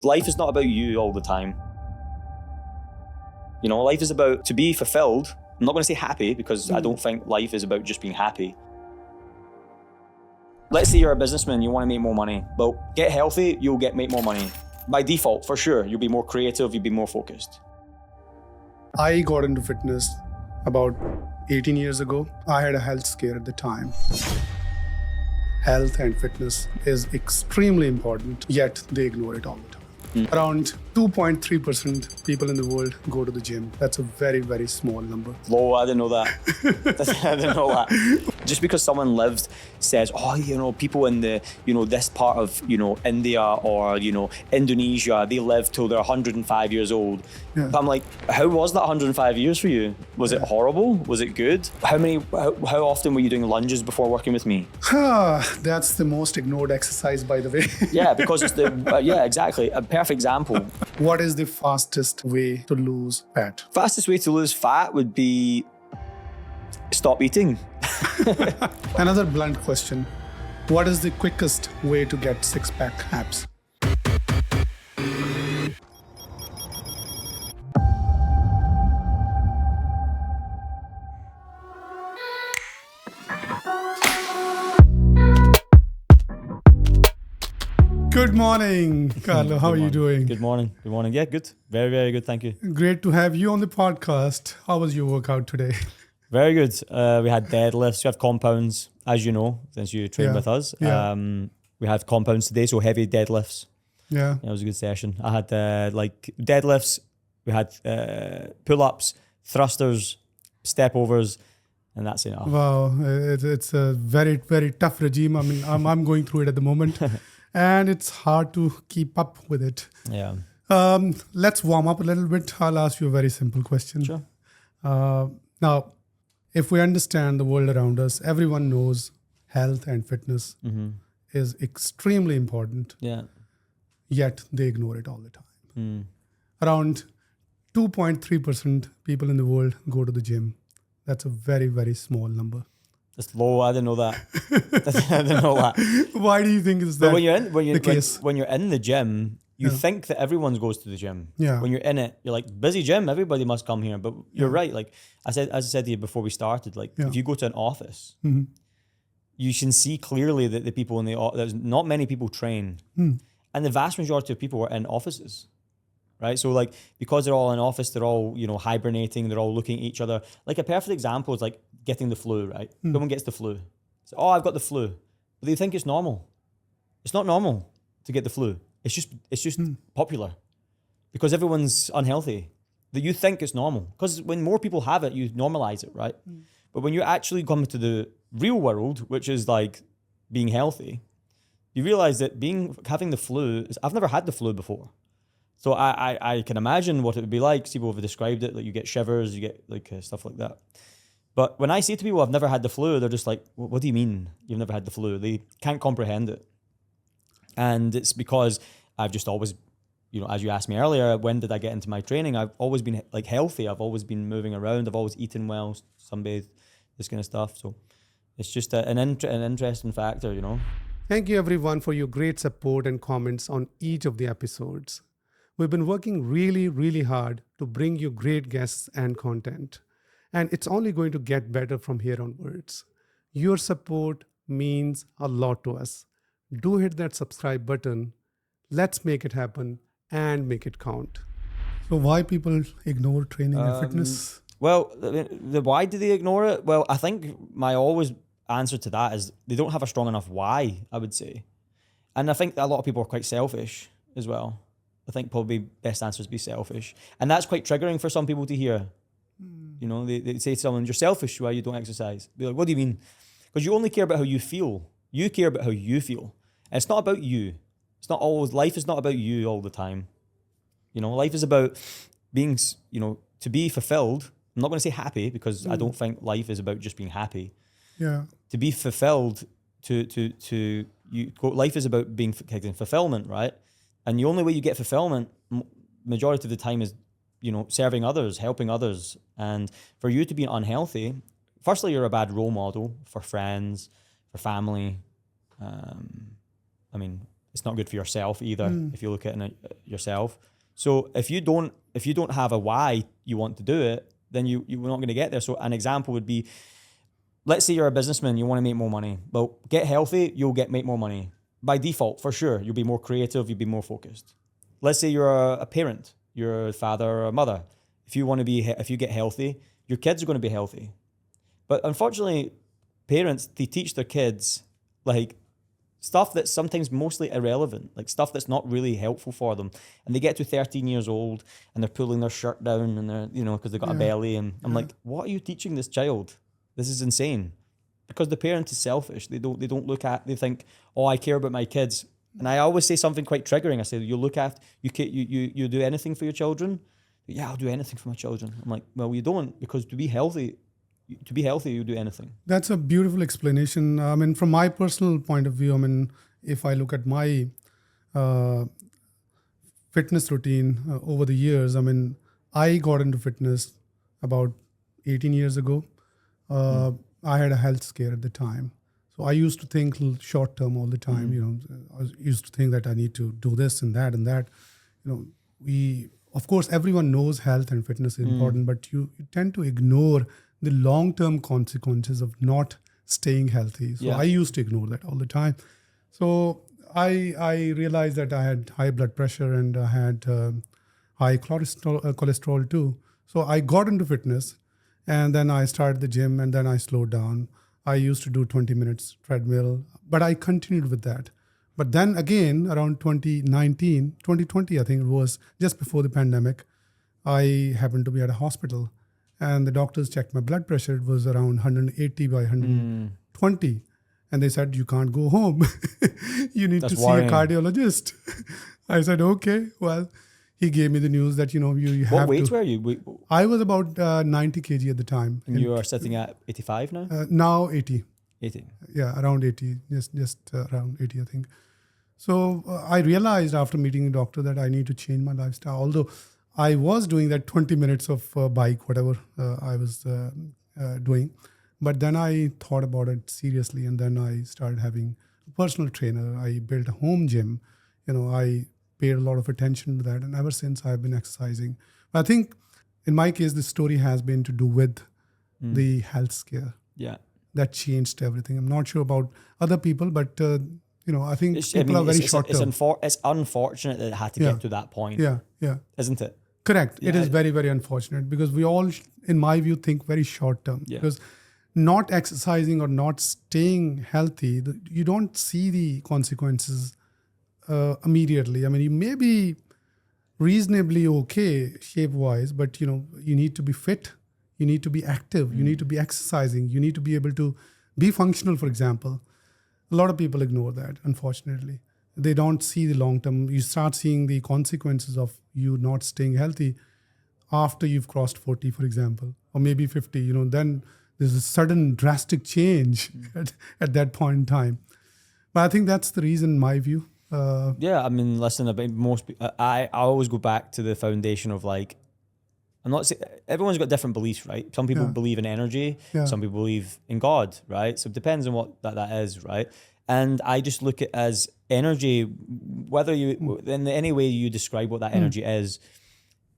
Life is not about you all the time. You know, life is about to be fulfilled. I'm not going to say happy because I don't think life is about just being happy. Let's say you're a businessman, you want to make more money. Well, get healthy, you'll make more money. By default, for sure, you'll be more creative, you'll be more focused. I got into fitness about 18 years ago. I had a health scare at the time. Health and fitness is extremely important, yet they ignore it all the time. Around 2.3% people in the world go to the gym. That's a very, very small number. Whoa, I didn't know that. I didn't know that. Just because someone says, oh, you know, people in the, you know, this part of, you know, India or, you know, Indonesia, they live till they're 105 years old. Yeah. But I'm like, how was that 105 years for you? Was it horrible? Was it good? How often were you doing lunges before working with me? That's the most ignored exercise, by the way. Yeah, because it's the, yeah, exactly. A perfect example. What is the fastest way to lose fat? Fastest way to lose fat would be stop eating. Another blunt question. What is the quickest way to get six-pack abs? Good morning, Carlo. How are you doing? Good morning. Good morning. Yeah, good. Very, very good. Thank you. Great to have you on the podcast. How was your workout today? Very good. We had deadlifts. We have compounds, as you know, since you train with us. Yeah. We had compounds today, so heavy deadlifts. Yeah. It was a good session. I had like deadlifts. We had pull-ups, thrusters, step overs, and that's enough. Wow, it's a very, very tough regime. I mean, I'm going through it at the moment. And it's hard to keep up with it. Yeah. Let's warm up a little bit. I'll ask you a very simple question. Sure. Now, if we understand the world around us, everyone knows health and fitness is extremely important. Yeah. Yet they ignore it all the time. Around 2.3% people in the world go to the gym. That's a very, very small number. It's low. I didn't know that. I didn't know that. Why do you think is that the case? When you're in the gym, you think that everyone goes to the gym. Yeah. When you're in it, you're like, busy gym, everybody must come here. But you're right. Like as I said to you before we started, like if you go to an office, you can see clearly that the people in there's not many people train. And the vast majority of people are in offices. Right. So like, because they're all in office, they're all, you know, hibernating, they're all looking at each other. Like a perfect example is like getting the flu, right? Someone gets the flu. So, oh, I've got the flu. But they think it's normal. It's not normal to get the flu. It's just popular because everyone's unhealthy. That you think it's normal. Because when more people have it, you normalize it, right? But when you actually come to the real world, which is like being healthy, you realize that having the flu I've never had the flu before. So I can imagine what it would be like. People have described it, like you get shivers, you get like stuff like that. But when I say to people I've never had the flu, they're just like, what do you mean you've never had the flu? They can't comprehend it. And it's because I've just always, you know, as you asked me earlier, when did I get into my training? I've always been like healthy. I've always been moving around. I've always eaten well, sunbathed, this kind of stuff. So it's just an interesting factor, you know. Thank you everyone for your great support and comments on each of the episodes. We've been working really, really hard to bring you great guests and content. And it's only going to get better from here onwards. Your support means a lot to us. Do hit that subscribe button. Let's make it happen and make it count. So why people ignore training and fitness? Well, why do they ignore it? Well, I think my always answer to that is they don't have a strong enough why, I would say. And I think a lot of people are quite selfish as well. I think probably best answer is be selfish. And that's quite triggering for some people to hear. You know, they say to someone, you're selfish why you don't exercise. Be like, what do you mean? Because you only care about how you feel. You care about how you feel. And it's not about you. Life is not about you all the time. You know, life is about being, you know, to be fulfilled. I'm not going to say happy because I don't think life is about just being happy. Yeah. To be fulfilled, life is about getting fulfillment, right? And the only way you get fulfillment, majority of the time, is, you know, serving others, helping others. And for you to be unhealthy, firstly, you're a bad role model for friends, for family. I mean, It's not good for yourself either if you look at it yourself. So if you don't have a why you want to do it, then you're not going to get there. So an example would be, let's say you're a businessman, you want to make more money. Well, get healthy, you'll make more money. By default, for sure, you'll be more creative, you'll be more focused. Let's say you're a parent, you're a father or a mother. If you get healthy, your kids are going to be healthy. But unfortunately, parents, they teach their kids like stuff that's sometimes mostly irrelevant, like stuff that's not really helpful for them. And they get to 13 years old and they're pulling their shirt down and they're, because they've got a belly. And I'm like, what are you teaching this child? This is insane. Because the parent is selfish. They think, oh, I care about my kids. And I always say something quite triggering. I say, you do anything for your children? Yeah, I'll do anything for my children. I'm like, well, you don't, because to be healthy, you do anything. That's a beautiful explanation. I mean, from my personal point of view, I mean, if I look at my fitness routine over the years, I mean, I got into fitness about 18 years ago. I had a health scare at the time. So I used to think short term all the time. I used to think that I need to do this and that and that. Of course, everyone knows health and fitness is important, but you tend to ignore the long-term consequences of not staying healthy. So I used to ignore that all the time. So I realized that I had high blood pressure and I had high cholesterol too. So I got into fitness and then I started the gym and then I slowed down. I used to do 20 minutes treadmill, but I continued with that. But then again, around 2020, I think it was just before the pandemic, I happened to be at a hospital and the doctors checked my blood pressure. It was around 180 by 120. And they said, you can't go home. You need to see a cardiologist. I said, okay, well, he gave me the news that, you have to. What weight were you? I was about 90 kg at the time. And you are sitting at 85 now? Now 80. 80. Yeah, around 80, just around 80, I think. So I realized after meeting the doctor that I need to change my lifestyle. Although I was doing that 20 minutes of bike, whatever I was doing. But then I thought about it seriously and then I started having a personal trainer. I built a home gym. I paid a lot of attention to that. And ever since I've been exercising. I think in my case, the story has been to do with the health scare. Yeah. That changed everything. I'm not sure about other people, but I think people are very short term. It's unfortunate that it had to get to that point. Yeah. Isn't it? Correct. Yeah. It is very, very unfortunate because we all, in my view, think very short term. Yeah. Because not exercising or not staying healthy, you don't see the consequences immediately. I mean, you may be reasonably okay shape-wise, but you need to be fit. You need to be active. You need to be exercising. You need to be able to be functional, for example. A lot of people ignore that, unfortunately. They don't see the long term. You start seeing the consequences of you not staying healthy after you've crossed 40, for example, or maybe 50. Then there's a sudden drastic change at that point in time. But I think that's the reason, in my view. I mean, listen, I always go back to the foundation of like, I'm not saying everyone's got different beliefs, right? Some people believe in energy, some people believe in God, right? So it depends on what that is, right? And I just look at as energy, whether in any way you describe what that energy is,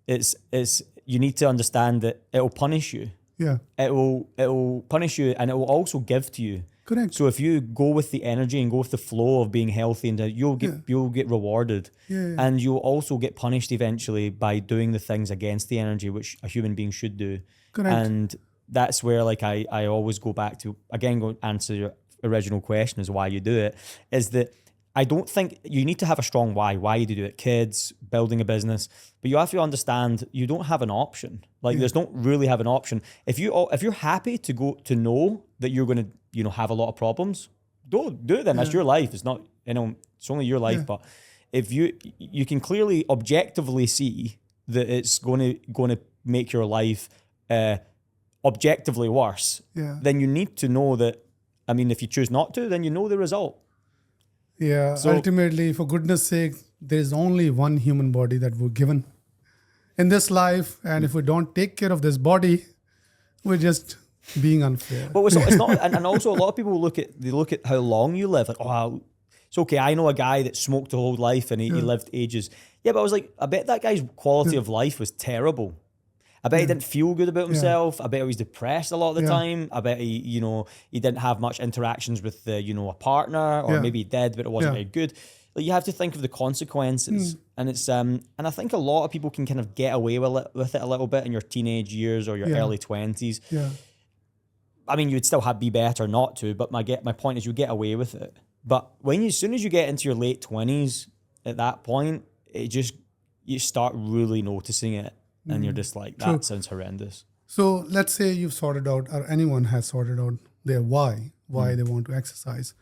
it's you need to understand that it'll punish you. Yeah. It'll punish you and it will also give to you. Correct. So if you go with the energy and go with the flow of being healthy, and you'll get rewarded, and you'll also get punished eventually by doing the things against the energy, which a human being should do. Correct. And that's where like I always go back to, again, go answer your original question is why you do it, is that I don't think you need to have a strong why you do it. Kids, building a business, but you have to understand you don't have an option. Like there's don't really have an option. If you're happy to know that you're going to have a lot of problems, don't do it then. That's your life. It's not it's only your life. But if you can clearly objectively see that it's going to make your life objectively worse, then you need to know that. I mean, if you choose not to, then you know the result. Yeah, so, ultimately, for goodness sake, there is only one human body that we're given in this life. And if we don't take care of this body, we're just being unfair. But it's not, and also a lot of people look at how long you live. Like, It's okay. I know a guy that smoked a whole life and he lived ages. Yeah, but I was like, I bet that guy's quality of life was terrible. I bet he didn't feel good about himself. I bet he was depressed a lot of the time. I bet he, he didn't have much interactions with, a partner, or maybe he did, but it wasn't very good. Like, you have to think of the consequences, and it's and I think a lot of people can kind of get away with it a little bit in your teenage years or your early 20s. Yeah. I mean, you'd still be better not to, but my point is you get away with it. But as soon as you get into your late 20s, at that point, you start really noticing it. And you're just like, that sounds horrendous. So let's say you've sorted out, or anyone has sorted out their why they want to exercise.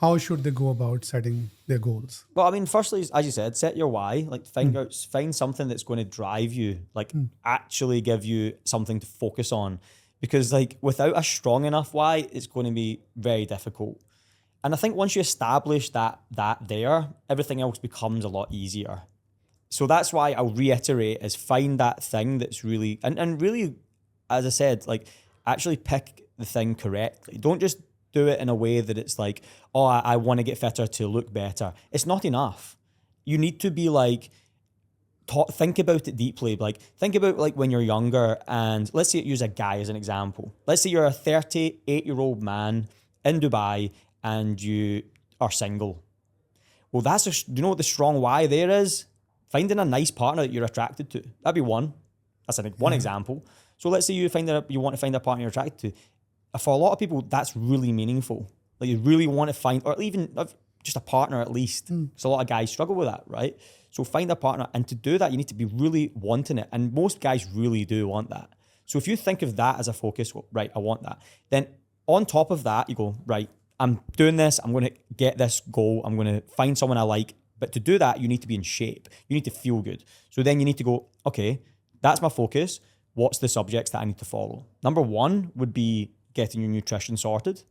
How should they go about setting their goals? Well, I mean, firstly, as you said, set your why. Like, find something that's going to drive you, like actually give you something to focus on. Because like, without a strong enough why, it's going to be very difficult. And I think once you establish that there, everything else becomes a lot easier. So that's why I'll reiterate, is find that thing that's really, and really, as I said, like, actually pick the thing correctly. Don't just do it in a way that it's like, oh, I want to get fitter to look better. It's not enough. You need to be like, think about it deeply. Like, think about like when you're younger, and let's say use a guy as an example. Let's say you're a 38-year-old man in Dubai and you are single. Well, do you know what the strong why there is? Finding a nice partner that you're attracted to. That'd be one. That's one example. So let's say you want to find a partner you're attracted to. For a lot of people, that's really meaningful. Like, you really want to find, or even just a partner at least. Because a lot of guys struggle with that, right? So find a partner, and to do that, you need to be really wanting it. And most guys really do want that. So if you think of that as a focus, well, right, I want that. Then on top of that, you go, right, I'm doing this. I'm going to get this goal. I'm going to find someone I like. But to do that, you need to be in shape. You need to feel good. So then you need to go, okay, that's my focus. What's the subjects that I need to follow? Number one would be getting your nutrition sorted.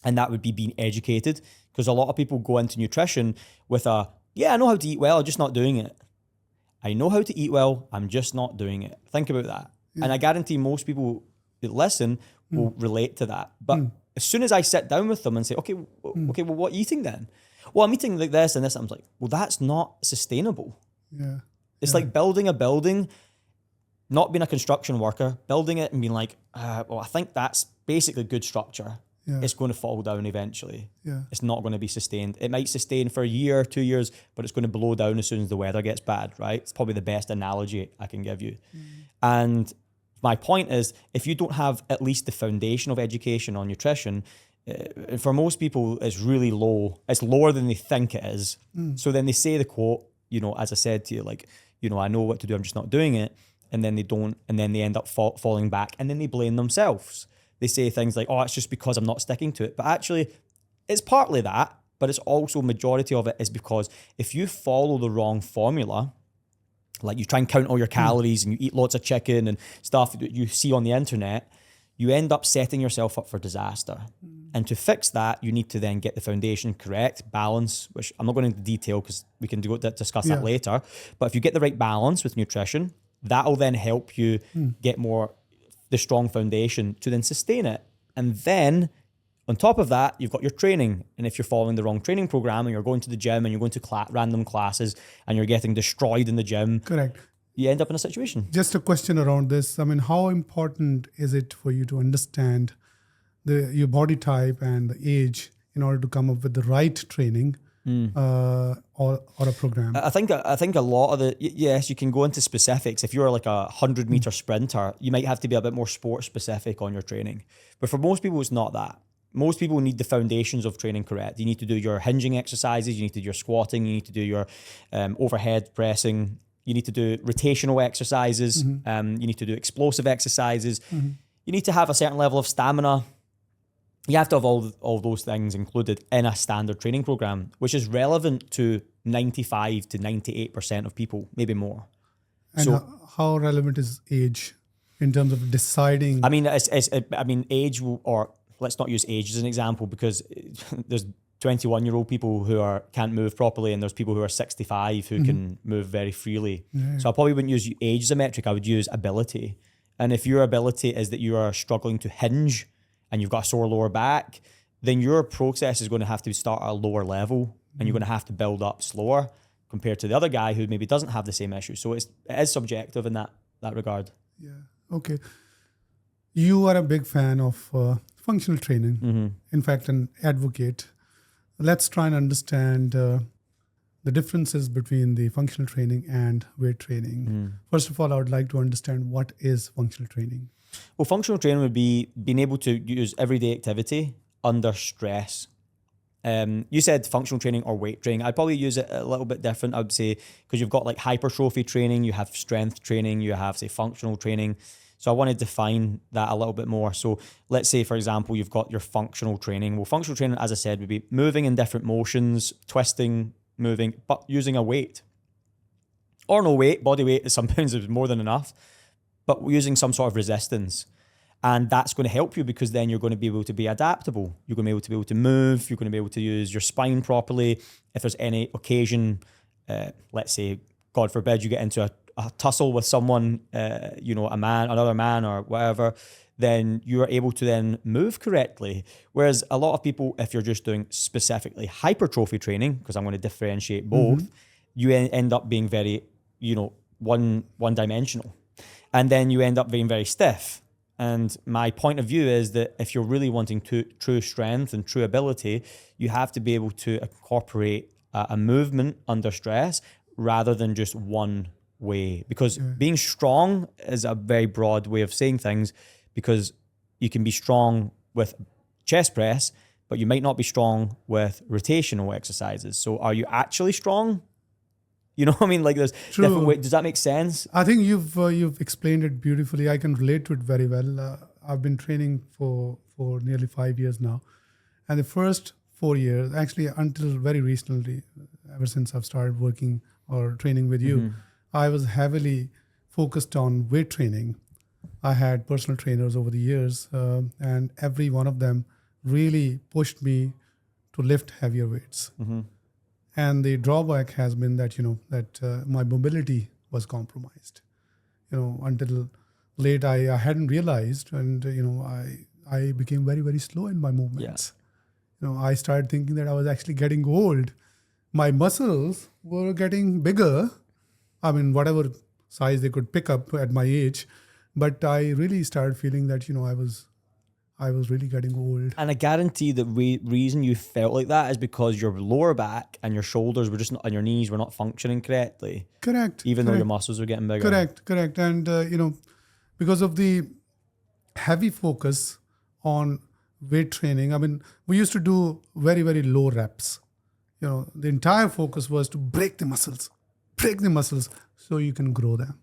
And that would be being educated. Because a lot of people go into nutrition with I know how to eat well, I'm just not doing it. I know how to eat well, I'm just not doing it. Think about that. Yeah. And I guarantee most people that listen will relate to that. But as soon as I sit down with them and say, okay, well, what are you eating then? Well, I'm eating like this and this. I'm like, well, that's not sustainable. Yeah. It's like building a building, not being a construction worker, building it and being like, well, I think that's basically good structure. Yeah. It's going to fall down eventually. Yeah. It's not going to be sustained. It might sustain for a year, 2 years, but it's going to blow down as soon as the weather gets bad, right? It's probably the best analogy I can give you. And my point is, if you don't have at least the foundation of education on nutrition, for most people, it's really low. It's lower than they think it is. So then they say the quote, as I said to you, like, I know what to do, I'm just not doing it. And then they don't, and then they end up falling back, and then they blame themselves. They say things like, oh, it's just because I'm not sticking to it. But actually, it's partly that, but it's also, majority of it is because if you follow the wrong formula, like you try and count all your calories and you eat lots of chicken and stuff that you see on the internet, you end up setting yourself up for disaster. And to fix that, you need to then get the foundation correct, balance, which I'm not going into detail because we can discuss that later. But if you get the right balance with nutrition, that'll then help you get the strong foundation to then sustain it. And then on top of that, you've got your training. And if you're following the wrong training program and you're going to the gym and you're going to random classes and you're getting destroyed in the gym, correct, you end up in a situation. Just a question around this. I mean, how important is it for you to understand your body type and the age in order to come up with the right training or a program? I think a lot of yes, you can go into specifics. If you're like a 100-meter sprinter, you might have to be a bit more sport specific on your training. But for most people, it's not that. Most people need the foundations of training correct. You need to do your hinging exercises. You need to do your squatting. You need to do your overhead pressing. You need to do rotational exercises. You need to do explosive exercises. You need to have a certain level of stamina. You have to have all those things included in a standard training program, which is relevant to 95 to 98% of people, maybe more. And so, how relevant is age in terms of deciding? I mean, age, or let's not use age as an example, because there's 21-year-old people who can't move properly, and there's people who are 65 who can move very freely. So I probably wouldn't use age as a metric. I would use ability. And if your ability is that you are struggling to hinge and you've got a sore lower back, then your process is going to have to start at a lower level and you're going to have to build up slower compared to the other guy who maybe doesn't have the same issue. So it is subjective in that regard. Yeah. Okay. You are a big fan of functional training. In fact, an advocate. Let's try and understand the differences between the functional training and weight training. First of all, I would like to understand what is functional training. Well, functional training would be being able to use everyday activity under stress. You said functional training or weight training. I'd probably use it a little bit different. I would say, because you've got like hypertrophy training, you have strength training, you have, say, functional training. So I want to define that a little bit more. So let's say, for example, you've got your functional training. Well, functional training, as I said, would be moving in different motions, twisting, moving, but using a weight. Or no weight, body weight is sometimes more than enough, but using some sort of resistance. And that's going to help you because then you're going to be able to be adaptable. You're going to be able to move. You're going to be able to use your spine properly. If there's any occasion, let's say, God forbid, you get into a tussle with someone, another man or whatever, then you're able to then move correctly. Whereas a lot of people, if you're just doing specifically hypertrophy training, because I'm going to differentiate both, you end up being very, one-dimensional. And then you end up being very stiff. And my point of view is that if you're really wanting true strength and true ability, you have to be able to incorporate a movement under stress rather than just one way. Because being strong is a very broad way of saying things, because you can be strong with chest press, but you might not be strong with rotational exercises. So are you actually strong? You know what I mean? Like there's different ways. Does that make sense? I think you've explained it beautifully. I can relate to it very well. I've been training for nearly 5 years now. And the first 4 years, actually until very recently, ever since I've started working or training with you, I was heavily focused on weight training. I had personal trainers over the years, and every one of them really pushed me to lift heavier weights. And the drawback has been that, my mobility was compromised. Until late, I hadn't realized, and, I became very, very slow in my movements. I started thinking that I was actually getting old. My muscles were getting bigger. I mean, whatever size they could pick up at my age. But I really started feeling that, I was really getting old. And I guarantee the reason you felt like that is because your lower back and your shoulders were just not, and your knees were not functioning correctly. Correct. Even though your muscles were getting bigger. Correct. And, because of the heavy focus on weight training, I mean, we used to do very, very low reps. The entire focus was to break the muscles so you can grow them.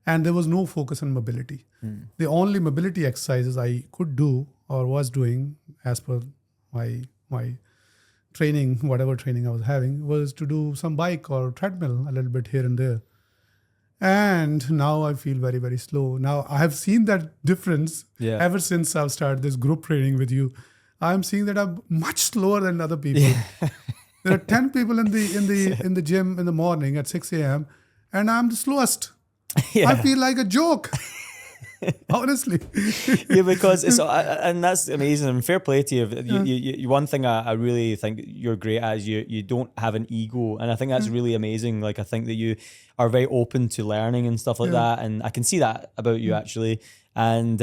And there was no focus on mobility. The only mobility exercises I could do or was doing as per my training, whatever training I was having, was to do some bike or treadmill a little bit here and there. And now I feel very, very slow. Now I have seen that difference ever since I've started this group training with you. I'm seeing that I'm much slower than other people. There are 10 people in the gym in the morning at 6 a.m. and I'm the slowest. I feel like a joke. Honestly. Because it's, and that's amazing, and fair play to you. You one thing I really think you're great at is you don't have an ego, and I think that's really amazing. Like I think that you are very open to learning and stuff like that, and I can see that about you actually. And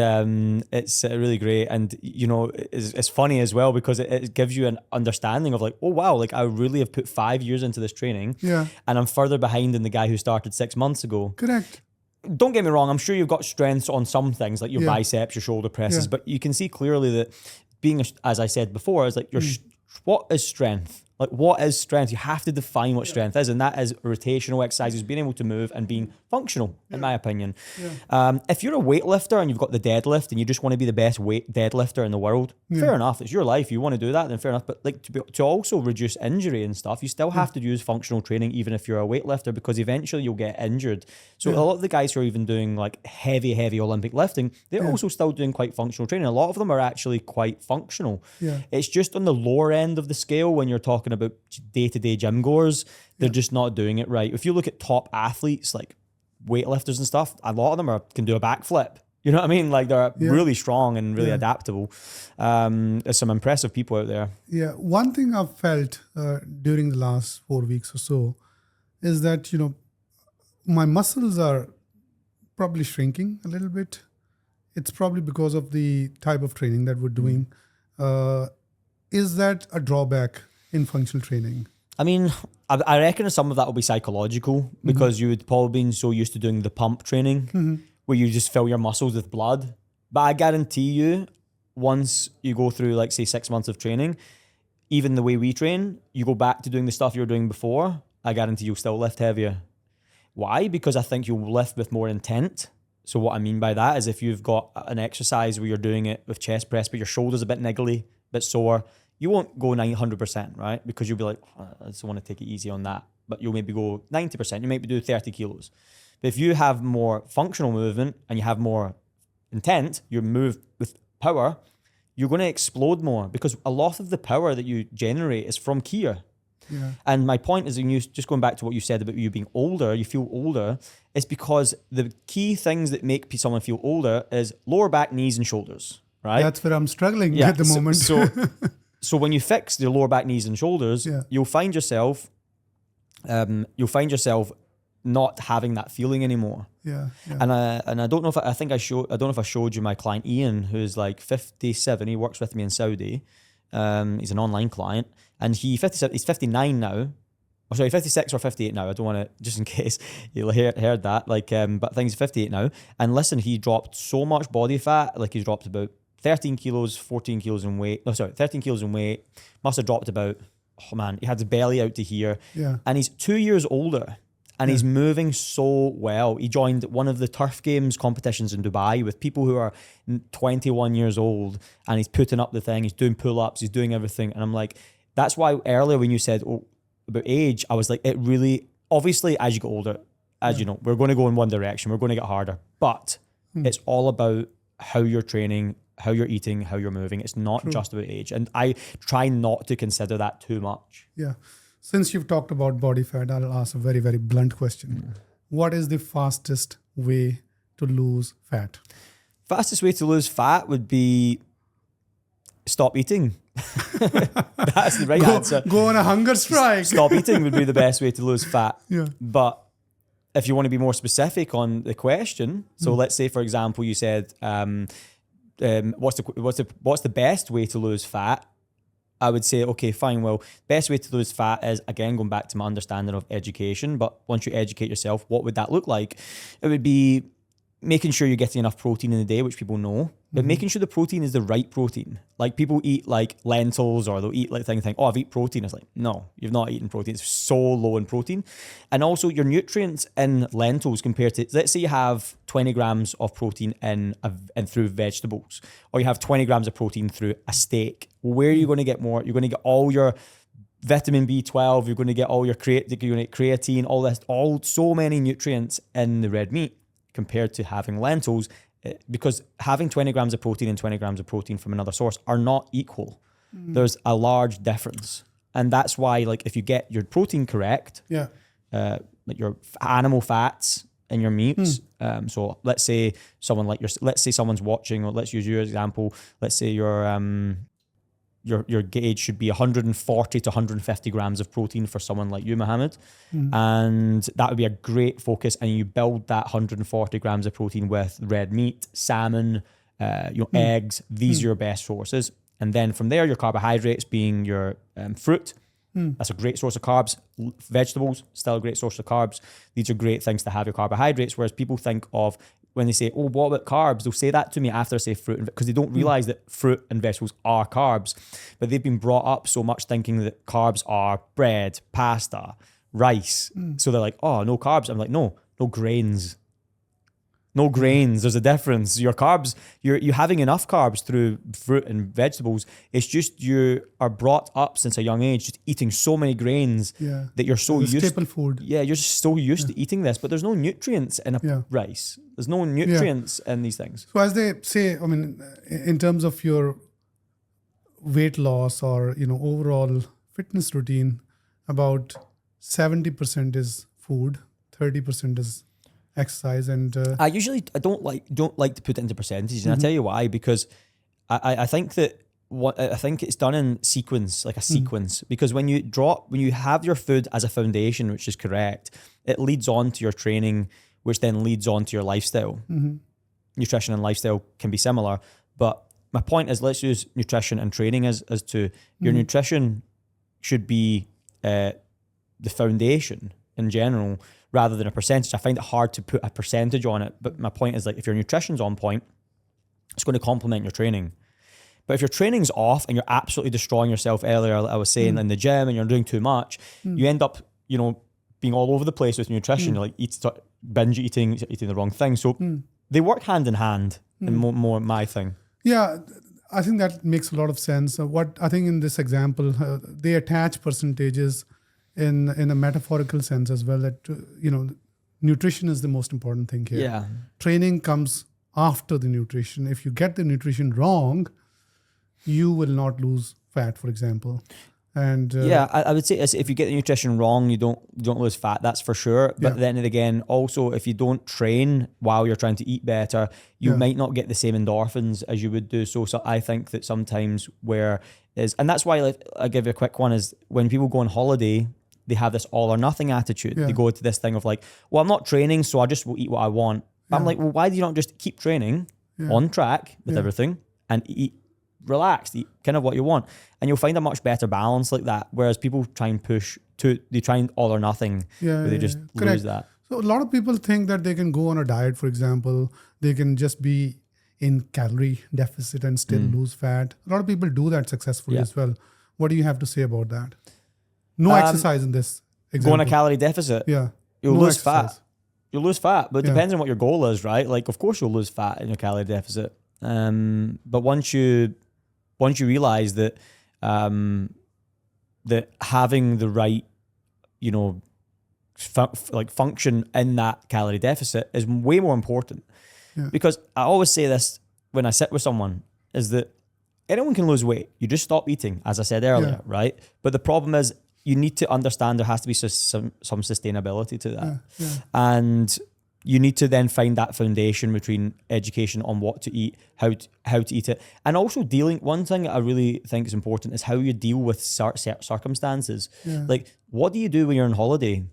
it's really great, and it's funny as well because it gives you an understanding of like, oh wow, like I really have put 5 years into this training, and I'm further behind than the guy who started 6 months ago. Correct. Don't get me wrong, I'm sure you've got strengths on some things like your biceps, your shoulder presses, but you can see clearly that being, as I said before, is like what is strength? Like what is strength? You have to define what strength is, and that is rotational exercises, being able to move and being functional, in my opinion. If you're a weightlifter and you've got the deadlift and you just want to be the best deadlifter in the world, fair enough. It's your life. You want to do that, then fair enough. But like to also reduce injury and stuff, you still have to use functional training, even if you're a weightlifter, because eventually you'll get injured. So a lot of the guys who are even doing like heavy Olympic lifting, they're also still doing quite functional training. A lot of them are actually quite functional. It's just on the lower end of the scale when you're talking about day-to-day gym goers, they're just not doing it right. If you look at top athletes like weightlifters and stuff, a lot of them can do a backflip. You know what I mean? Like they're really strong and really adaptable. There's some impressive people out there. Yeah. One thing I've felt during the last 4 weeks or so is that, my muscles are probably shrinking a little bit. It's probably because of the type of training that we're doing. Is that a drawback in functional training? I mean, I reckon some of that will be psychological because you would probably been so used to doing the pump training where you just fill your muscles with blood. But I guarantee you, once you go through, like, say, 6 months of training, even the way we train, you go back to doing the stuff you were doing before, I guarantee you'll still lift heavier. Why? Because I think you'll lift with more intent. So what I mean by that is if you've got an exercise where you're doing it with chest press, but your shoulder's a bit niggly, a bit sore, you won't go 900%, right? Because you'll be like, I just want to take it easy on that. But you'll maybe go 90%. You maybe do 30 kilos. But if you have more functional movement and you have more intent, you move with power, you're going to explode more because a lot of the power that you generate is from Kia. Yeah. And my point is, just going back to what you said about you being older, you feel older, it's because the key things that make someone feel older is lower back, knees, and shoulders, right? That's where I'm struggling at the moment. So when you fix your lower back, knees, and shoulders, you'll find yourself not having that feeling anymore. Yeah. And I don't know if I don't know if I showed you my client Ian, who's like 57. He works with me in Saudi. He's an online client, and he's 59 now. Oh, sorry, 56 or 58 now. I don't want to, just in case you heard that. Like, but I think he's 58 now. And listen, he dropped so much body fat. Like, he's dropped about 13 kilos, 14 kilos in weight. No, sorry, 13 kilos in weight. Must have dropped about, he had his belly out to here. Yeah. And he's 2 years older. And he's moving so well. He joined one of the turf games competitions in Dubai with people who are 21 years old, and he's putting up the thing. He's doing pull-ups. He's doing everything. And I'm like, that's why earlier when you said about age, I was like, it really, obviously as you get older, as you know, we're going to go in one direction. We're going to get harder. But it's all about how you're training, how you're eating, how you're moving. It's not just about age. And I try not to consider that too much. Yeah. Since you've talked about body fat, I'll ask a very, very blunt question. What is the fastest way to lose fat? Fastest way to lose fat would be stop eating. That's the right answer. Go on a hunger strike. Stop eating would be the best way to lose fat. Yeah. But if you want to be more specific on the question, so let's say, for example, you said, what's the best way to lose fat? I would say, okay, fine. Well, best way to lose fat is, again, going back to my understanding of education. But once you educate yourself, what would that look like? It would be making sure you're getting enough protein in the day, which people know, but making sure the protein is the right protein. Like, people eat like lentils, or they'll eat like thing, oh, I've eaten protein. It's like, no, you've not eaten protein. It's so low in protein. And also your nutrients in lentils compared to, let's say you have 20 grams of protein in through vegetables, or you have 20 grams of protein through a steak. Where are you going to get more? You're going to get all your vitamin B12, you're going to get all your creatine, all this, so many nutrients in the red meat compared to having lentils, because having 20 grams of protein and 20 grams of protein from another source are not equal. There's a large difference. And that's why, like, if you get your protein correct, like your animal fats in your meats, so let's say someone's watching, or let's use your example, let's say your gauge should be 140 to 150 grams of protein for someone like you, Mohammed. And that would be a great focus. And you build that 140 grams of protein with red meat, salmon, eggs. These are your best sources. And then from there, your carbohydrates being your fruit. That's a great source of carbs. Vegetables, still a great source of carbs. These are great things to have your carbohydrates. Whereas people think of, when they say, oh, what about carbs? They'll say that to me after I say fruit, because they don't realize that fruit and vegetables are carbs. But they've been brought up so much thinking that carbs are bread, pasta, rice. So they're like, oh, no carbs. I'm like, no grains. No grains. There's a difference. Your carbs, you're having enough carbs through fruit and vegetables. It's just you are brought up since a young age just eating so many grains that you're so used to. Staple food. Yeah, you're just so used to eating this, but there's no nutrients in a rice. There's no nutrients in these things. So as they say, I mean, in terms of your weight loss or, overall fitness routine, about 70% is food, 30% is exercise and I don't like to put it into percentages, and I'll tell you why. Because I think that I think it's done in sequence, like a sequence. Because when you have your food as a foundation, which is correct, it leads on to your training, which then leads on to your lifestyle. Nutrition and lifestyle can be similar, but my point is, let's use nutrition and training as to your nutrition should be the foundation in general, rather than a percentage. I find it hard to put a percentage on it, but my point is, like, if your nutrition's on point, it's going to complement your training. But if your training's off and you're absolutely destroying yourself, earlier I was saying, in the gym, and you're doing too much, you end up, being all over the place with nutrition. You're like binge eating the wrong thing. So they work hand in hand, and more my thing. Yeah, I think that makes a lot of sense. What I think in this example, they attach percentages in a metaphorical sense as well, that, nutrition is the most important thing here. Yeah. Training comes after the nutrition. If you get the nutrition wrong, you will not lose fat, for example. And I would say if you get the nutrition wrong, you don't lose fat, that's for sure. But then again, also, if you don't train while you're trying to eat better, you might not get the same endorphins as you would do. So I think that sometimes and that's why, like, I'll give you a quick one, is when people go on holiday, they have this all or nothing attitude. They go to this thing of like, well, I'm not training, so I just will eat what I want. But I'm like, well, why do you not just keep training on track with everything and eat relaxed, eat kind of what you want, and you'll find a much better balance like that. Whereas people try and they try and all or nothing, where they just lose that. So a lot of people think that they can go on a diet, for example, they can just be in calorie deficit and still lose fat. A lot of people do that successfully as well. What do you have to say about that? No exercise in this example. Go on a calorie deficit. Yeah. You'll lose fat. You'll lose fat, but it depends on what your goal is, right? Like, of course you'll lose fat in a calorie deficit. But once you realize that that having the right, function in that calorie deficit is way more important. Because I always say this when I sit with someone, is that anyone can lose weight. You just stop eating, as I said earlier, right? But the problem is, you need to understand there has to be some sustainability to that. And you need to then find that foundation between education on what to eat, how to eat it, and also one thing I really think is important is how you deal with circumstances. Like, what do you do when you're on holiday?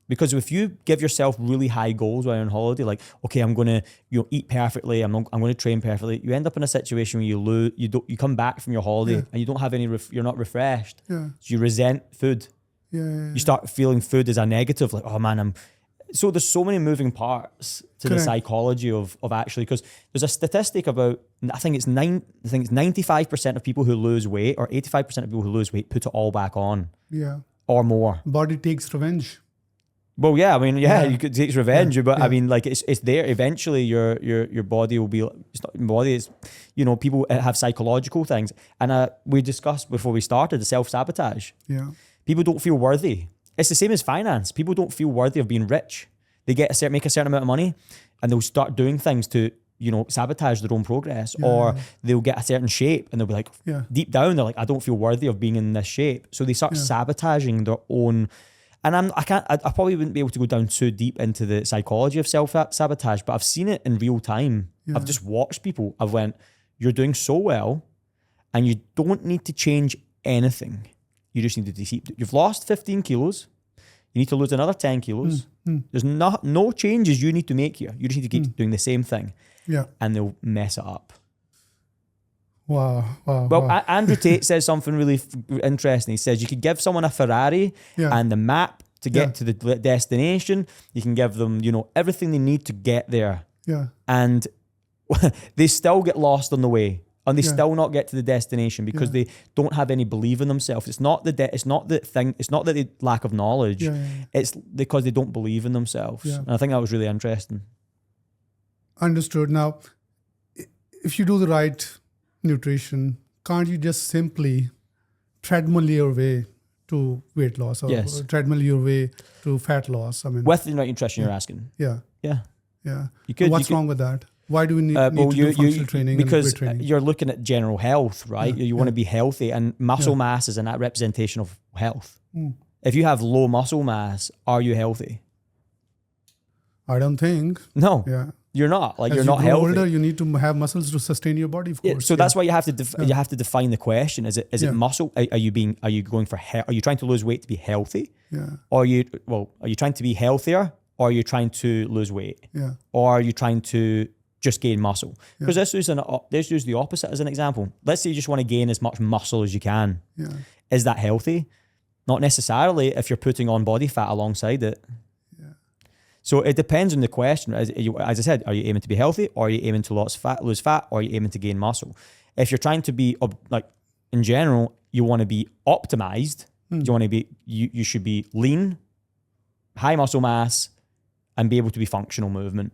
Because if you give yourself really high goals while you're on holiday, like, okay, I'm going to eat perfectly, I'm going to train perfectly, you end up in a situation where you come back from your holiday and you don't have you're not refreshed. So you resent food. You start feeling food as a negative, like, oh man, so there's so many moving parts to the psychology of actually, because there's a statistic about, I think it's 95% of people who lose weight, or 85% of people who lose weight, put it all back on. Or more. Body takes revenge. Well, yeah, I mean, you could take revenge, but I mean, like, it's there. Eventually, your body will be. It's not body. It's, people have psychological things, and we discussed before we started the self-sabotage. People don't feel worthy. It's the same as finance. People don't feel worthy of being rich. They make a certain amount of money, and they'll start doing things to sabotage their own progress, or they'll get a certain shape, and they'll be like, deep down, they're like, I don't feel worthy of being in this shape. So they start sabotaging their own. And I probably wouldn't be able to go down too deep into the psychology of self-sabotage, but I've seen it in real time. I've just watched people. I've went, you're doing so well, and you don't need to change anything. You just need to you've lost 15 kilos. You need to lose another 10 kilos. There's no changes you need to make here. You just need to keep doing the same thing. And they'll mess it up. Wow. Well, Andrew Tate says something really interesting. He says you could give someone a Ferrari and the map to get to the destination. You can give them, everything they need to get there. And they still get lost on the way, and they still not get to the destination because they don't have any belief in themselves. It's not it's not that they lack of knowledge. It's because they don't believe in themselves. And I think that was really interesting. Understood. Now, if you do the right nutrition, can't you just simply treadmill your way to weight loss, or treadmill your way to fat loss? I mean, with the right nutrition, you're asking. Yeah. You could. What's wrong with that? Why do we need to do functional training? Because and weight training? You're looking at general health, right? You want to be healthy, and muscle mass is a representation of health. If you have low muscle mass, are you healthy? I don't think. No, Yeah. you're not. Like, As you're you not grow healthy. older, you need to have muscles to sustain your body, of Yeah, course. so that's why you have to you have to define the question. Is it Yeah. muscle? Are you going for are you trying to lose weight to be healthy? Yeah. Or are you trying to be healthier, or are you trying to lose weight? Yeah. Or are you trying to just gain muscle? Because let's use the opposite as an example. Let's say you just want to gain as much muscle as you can. Yeah. Is that healthy? Not necessarily if you're putting on body fat alongside it. Yeah. So it depends on the question. As I said, are you aiming to be healthy, or are you aiming to lose fat, or are you aiming to gain muscle? If you're trying to be, like, in general, you want to be optimized. You want to be, you should be lean, high muscle mass, and be able to be functional movement.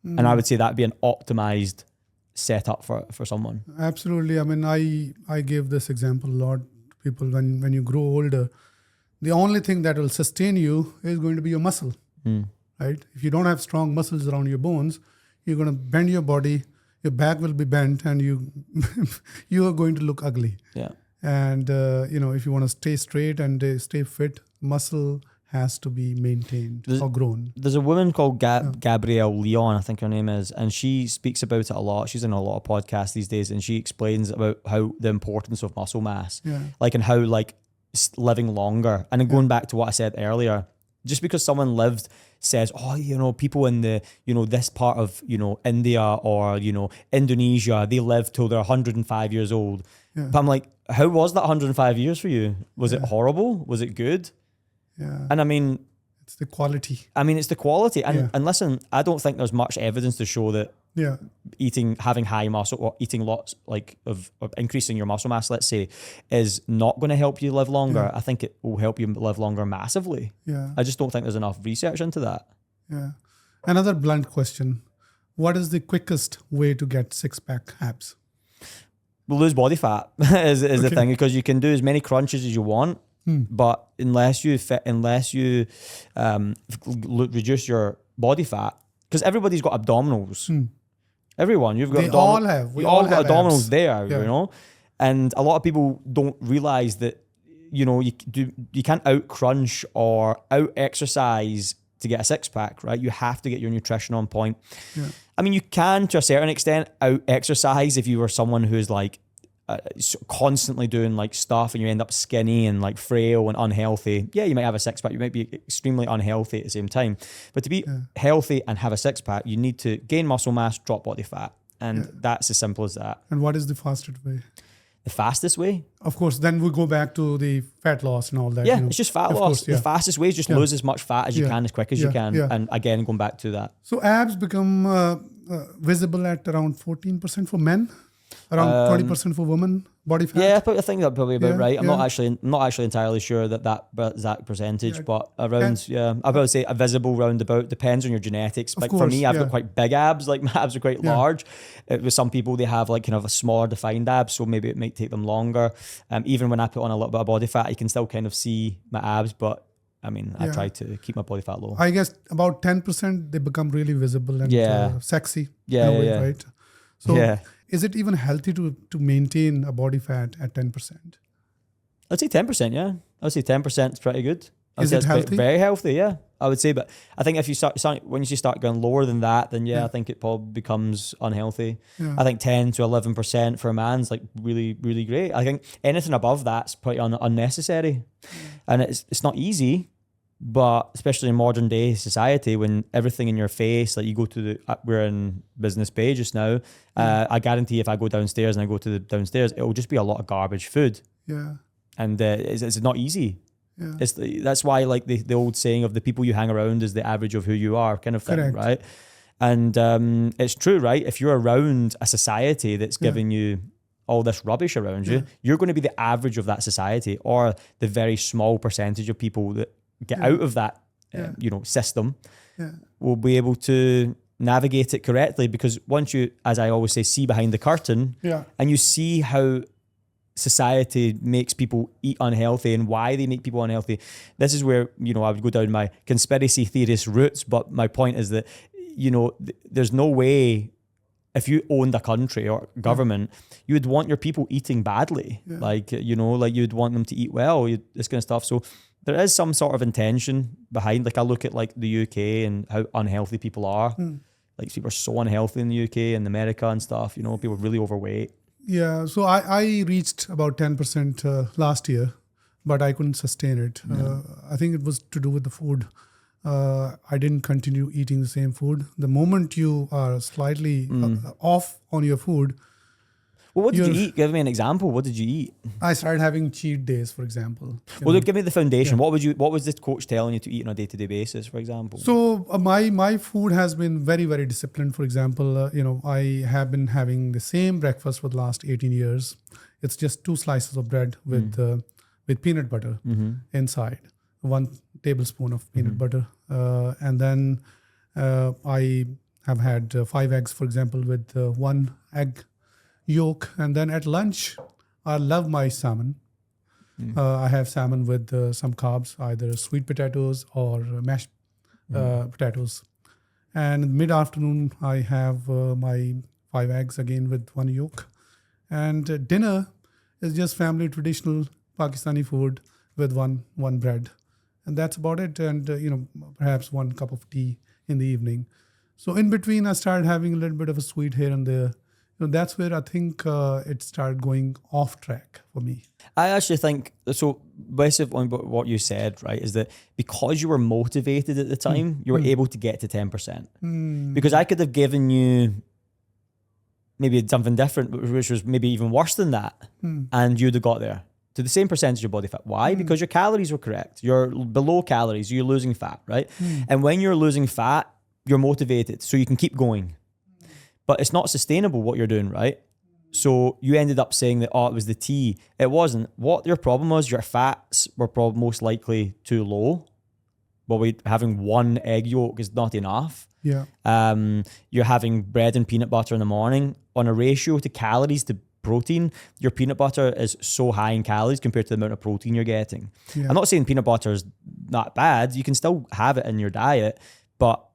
And I would say that'd be an optimized setup for someone. Absolutely. I mean, I give this example a lot. People, when you grow older, the only thing that will sustain you is going to be your muscle, right? If you don't have strong muscles around your bones, you're going to bend your body, your back will be bent, and you are going to look ugly. Yeah. And, if you want to stay straight and stay fit, muscle has to be maintained or grown. There's a woman called Gabrielle Leon, I think her name is, and she speaks about it a lot. She's in a lot of podcasts these days, and she explains about how the importance of muscle mass, like, and how, like, living longer. And then going back to what I said earlier, just because someone lived says, oh, people in the, this part of, India or, Indonesia, they live till they're 105 years old. Yeah. But I'm like, how was that 105 years for you? Was it horrible? Was it good? Yeah. And I mean, it's the quality. It's the quality. And listen, I don't think there's much evidence to show that having high muscle or eating lots of increasing your muscle mass, let's say, is not going to help you live longer. I think it will help you live longer massively. Yeah. I just don't think there's enough research into that. Yeah. Another blunt question. What is the quickest way to get six-pack abs? Well, lose body fat is the thing, because you can do as many crunches as you want. But unless you reduce your body fat, because everybody's got abdominals. Everyone, you've got we all have abdominals abs. There, and a lot of people don't realize that you can't out crunch or out exercise to get a six pack, right? You have to get your nutrition on point. Yeah. I mean, you can to a certain extent out exercise if you were someone who's like constantly doing like stuff and you end up skinny and like frail and unhealthy. Yeah, you might have a six pack. You might be extremely unhealthy at the same time. But to be healthy and have a six pack, you need to gain muscle mass, drop body fat. And that's as simple as that. And what is the fastest way? The fastest way? Of course, then we go back to the fat loss and all that. Yeah, it's just fat loss. Course, the fastest way is just lose as much fat as you can, as quick as you can. Yeah. And again, going back to that. So abs become visible at around 14% for men, around 20% for women, body fat. Yeah, I think that's probably about right. I'm not actually entirely sure that exact percentage, but around, I would say a visible roundabout, depends on your genetics. Like for me, I've got quite big abs, like my abs are quite large. With some people, they have like kind of a smaller defined abs, so maybe it might take them longer. Even when I put on a little bit of body fat, you can still kind of see my abs, but I mean, I try to keep my body fat low. I guess about 10%, they become really visible and sexy. Right? So is it even healthy to maintain a body fat at 10%? I'd say 10%, yeah. I would say 10% is pretty good. Is it healthy? Very healthy, yeah. I would say, but I think if you start going lower than that, then I think it probably becomes unhealthy. Yeah. I think 10 to 11% for a man's like really, really great. I think anything above that's pretty unnecessary. And it's not easy. But especially in modern day society, when everything in your face, like you go to we're in business bay just now. I guarantee if I go downstairs and I go to the downstairs, it will just be a lot of garbage food. Yeah. And it's not easy. Yeah. That's why like the old saying of the people you hang around is the average of who you are kind of thing. Correct. Right? And it's true, right? If you're around a society that's giving you all this rubbish around you, you're going to be the average of that society, or the very small percentage of people that get out of that system will be able to navigate it correctly. Because once you, as I always say, see behind the curtain and you see how society makes people eat unhealthy and why they make people unhealthy, this is where I would go down my conspiracy theorist roots. But my point is that there's no way, if you owned a country or government, you would want your people eating badly. Like you would want them to eat well, this kind of stuff. So there is some sort of intention behind. Like I look at like the UK and how unhealthy people are. Like people are so unhealthy in the UK and America and stuff. You know, people are really overweight. Yeah, so I reached about 10% last year, but I couldn't sustain it. I think it was to do with the food. I didn't continue eating the same food. The moment you are slightly off on your food, Well, what did you eat? Give me an example. What did you eat? I started having cheat days, for example. Well, give me the foundation. Yeah. What was the coach telling you to eat on a day-to-day basis, for example? So my food has been very, very disciplined. For example, I have been having the same breakfast for the last 18 years. It's just 2 slices of bread with peanut butter inside, 1 tablespoon of peanut butter, and then I have had 5 eggs, for example, with 1 egg yolk. And then at lunch, I love my salmon. I have salmon with some carbs, either sweet potatoes or mashed potatoes. And mid-afternoon, I have my 5 eggs again with 1 yolk. And dinner is just family traditional Pakistani food with one bread. And that's about it. And, perhaps 1 cup of tea in the evening. So in between, I started having a little bit of a sweet here and there. That's where I think it started going off track for me. I actually think, so based on what you said, right, is that because you were motivated at the time, you were able to get to 10%. Because I could have given you maybe something different, which was maybe even worse than that, and you'd have got there to the same percentage of body fat. Why? Because your calories were correct. You're below calories, you're losing fat, right? And when you're losing fat, you're motivated, so you can keep going. But it's not sustainable what you're doing, right? So you ended up saying that, it was the tea. It wasn't. What your problem was, your fats were probably most likely too low. But having 1 egg yolk is not enough. Yeah. You're having bread and peanut butter in the morning. On a ratio to calories to protein, your peanut butter is so high in calories compared to the amount of protein you're getting. Yeah. I'm not saying peanut butter is not bad. You can still have it in your diet, but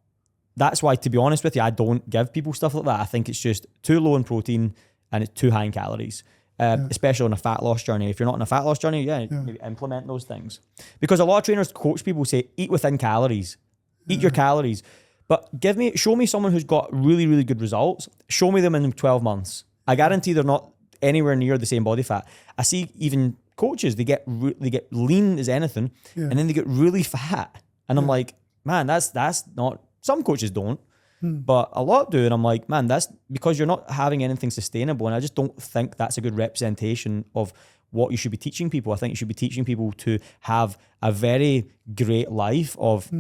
that's why, to be honest with you, I don't give people stuff like that. I think it's just too low in protein and it's too high in calories, especially on a fat loss journey. If you're not on a fat loss journey, maybe implement those things. Because a lot of trainers, coach people say, eat within calories, eat your calories. But show me someone who's got really, really good results. Show me them in 12 months. I guarantee they're not anywhere near the same body fat. I see even coaches, they get lean as anything, and then they get really fat. And I'm like, man, that's not. Some coaches don't, but a lot do. And I'm like, man, that's because you're not having anything sustainable. And I just don't think that's a good representation of what you should be teaching people. I think you should be teaching people to have a very great life of,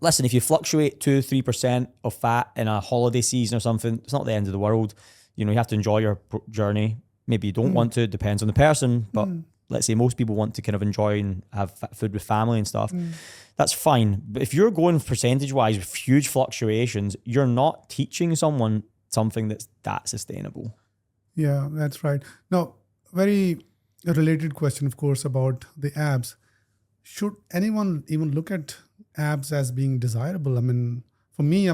listen, if you fluctuate 2-3% of fat in a holiday season or something, it's not the end of the world. You have to enjoy your journey. Maybe you don't want to, it depends on the person, but let's say most people want to kind of enjoy and have food with family and stuff. That's fine. But if you're going percentage-wise with huge fluctuations, you're not teaching someone something that's that sustainable. Yeah, that's right. Now, very related question, of course, about the abs. Should anyone even look at abs as being desirable? I mean, for me,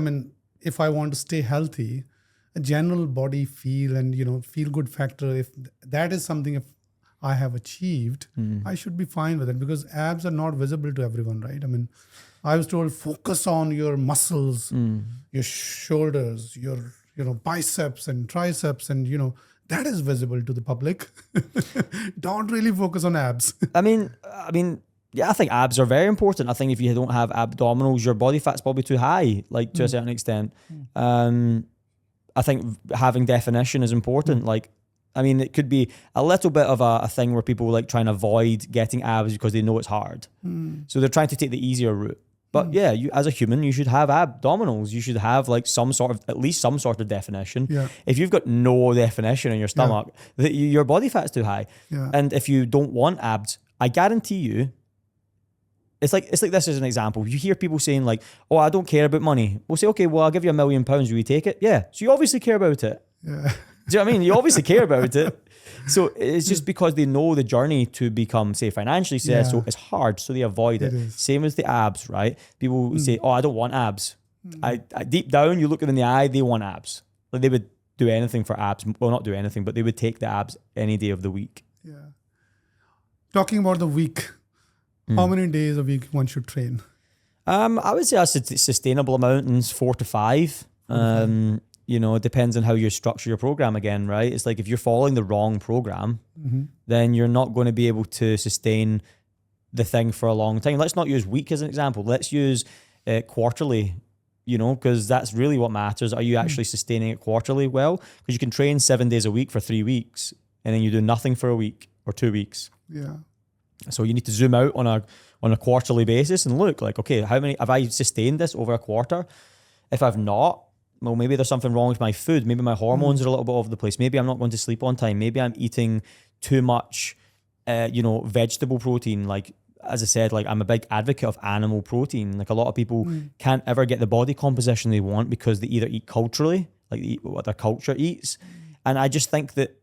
if I want to stay healthy, a general body feel and, feel good factor, if that is something, if I have achieved, I should be fine with it, because abs are not visible to everyone, right? I was told focus on your muscles, your shoulders, your biceps and triceps, and that is visible to the public. Don't really focus on abs. Yeah, I think abs are very important. I think if you don't have abdominals, your body fat's probably too high, like to a certain extent. I think having definition is important. It could be a little bit of a thing where people like try and avoid getting abs because they know it's hard. So they're trying to take the easier route. But yeah, you as a human, you should have abdominals. You should have like at least some sort of definition. Yeah. If you've got no definition in your stomach, your body fat's too high. Yeah. And if you don't want abs, I guarantee you, it's like this as an example. You hear people saying like, oh, I don't care about money. We'll say, okay, well, I'll give you £1 million. Will you take it? Yeah. So you obviously care about it. Yeah. Do you know what I mean? You obviously care about it. So it's just because they know the journey to become, say, financially successful is hard, so they avoid it. Same as the abs, right? People say, oh, I don't want abs. I deep down, you look them in the eye, they want abs. Like they would do anything for abs. Well, not do anything, but they would take the abs any day of the week. Yeah. Talking about the week, How many days a week one should train? I would say a sustainable amount is 4 to 5. It depends on how you structure your program again, right? It's like if you're following the wrong program, then you're not going to be able to sustain the thing for a long time. Let's not use week as an example. Let's use quarterly, because that's really what matters. Are you actually sustaining it quarterly well? Because you can train 7 days a week for 3 weeks and then you do nothing for a week or 2 weeks. Yeah. So you need to zoom out on a quarterly basis and look like, okay, how many have I sustained this over a quarter? If I've not, well, maybe there's something wrong with my food. Maybe my hormones are a little bit all over the place. Maybe I'm not going to sleep on time. Maybe I'm eating too much, vegetable protein. Like, as I said, like I'm a big advocate of animal protein. Like a lot of people can't ever get the body composition they want because they either eat culturally, like they eat what their culture eats. And I just think that,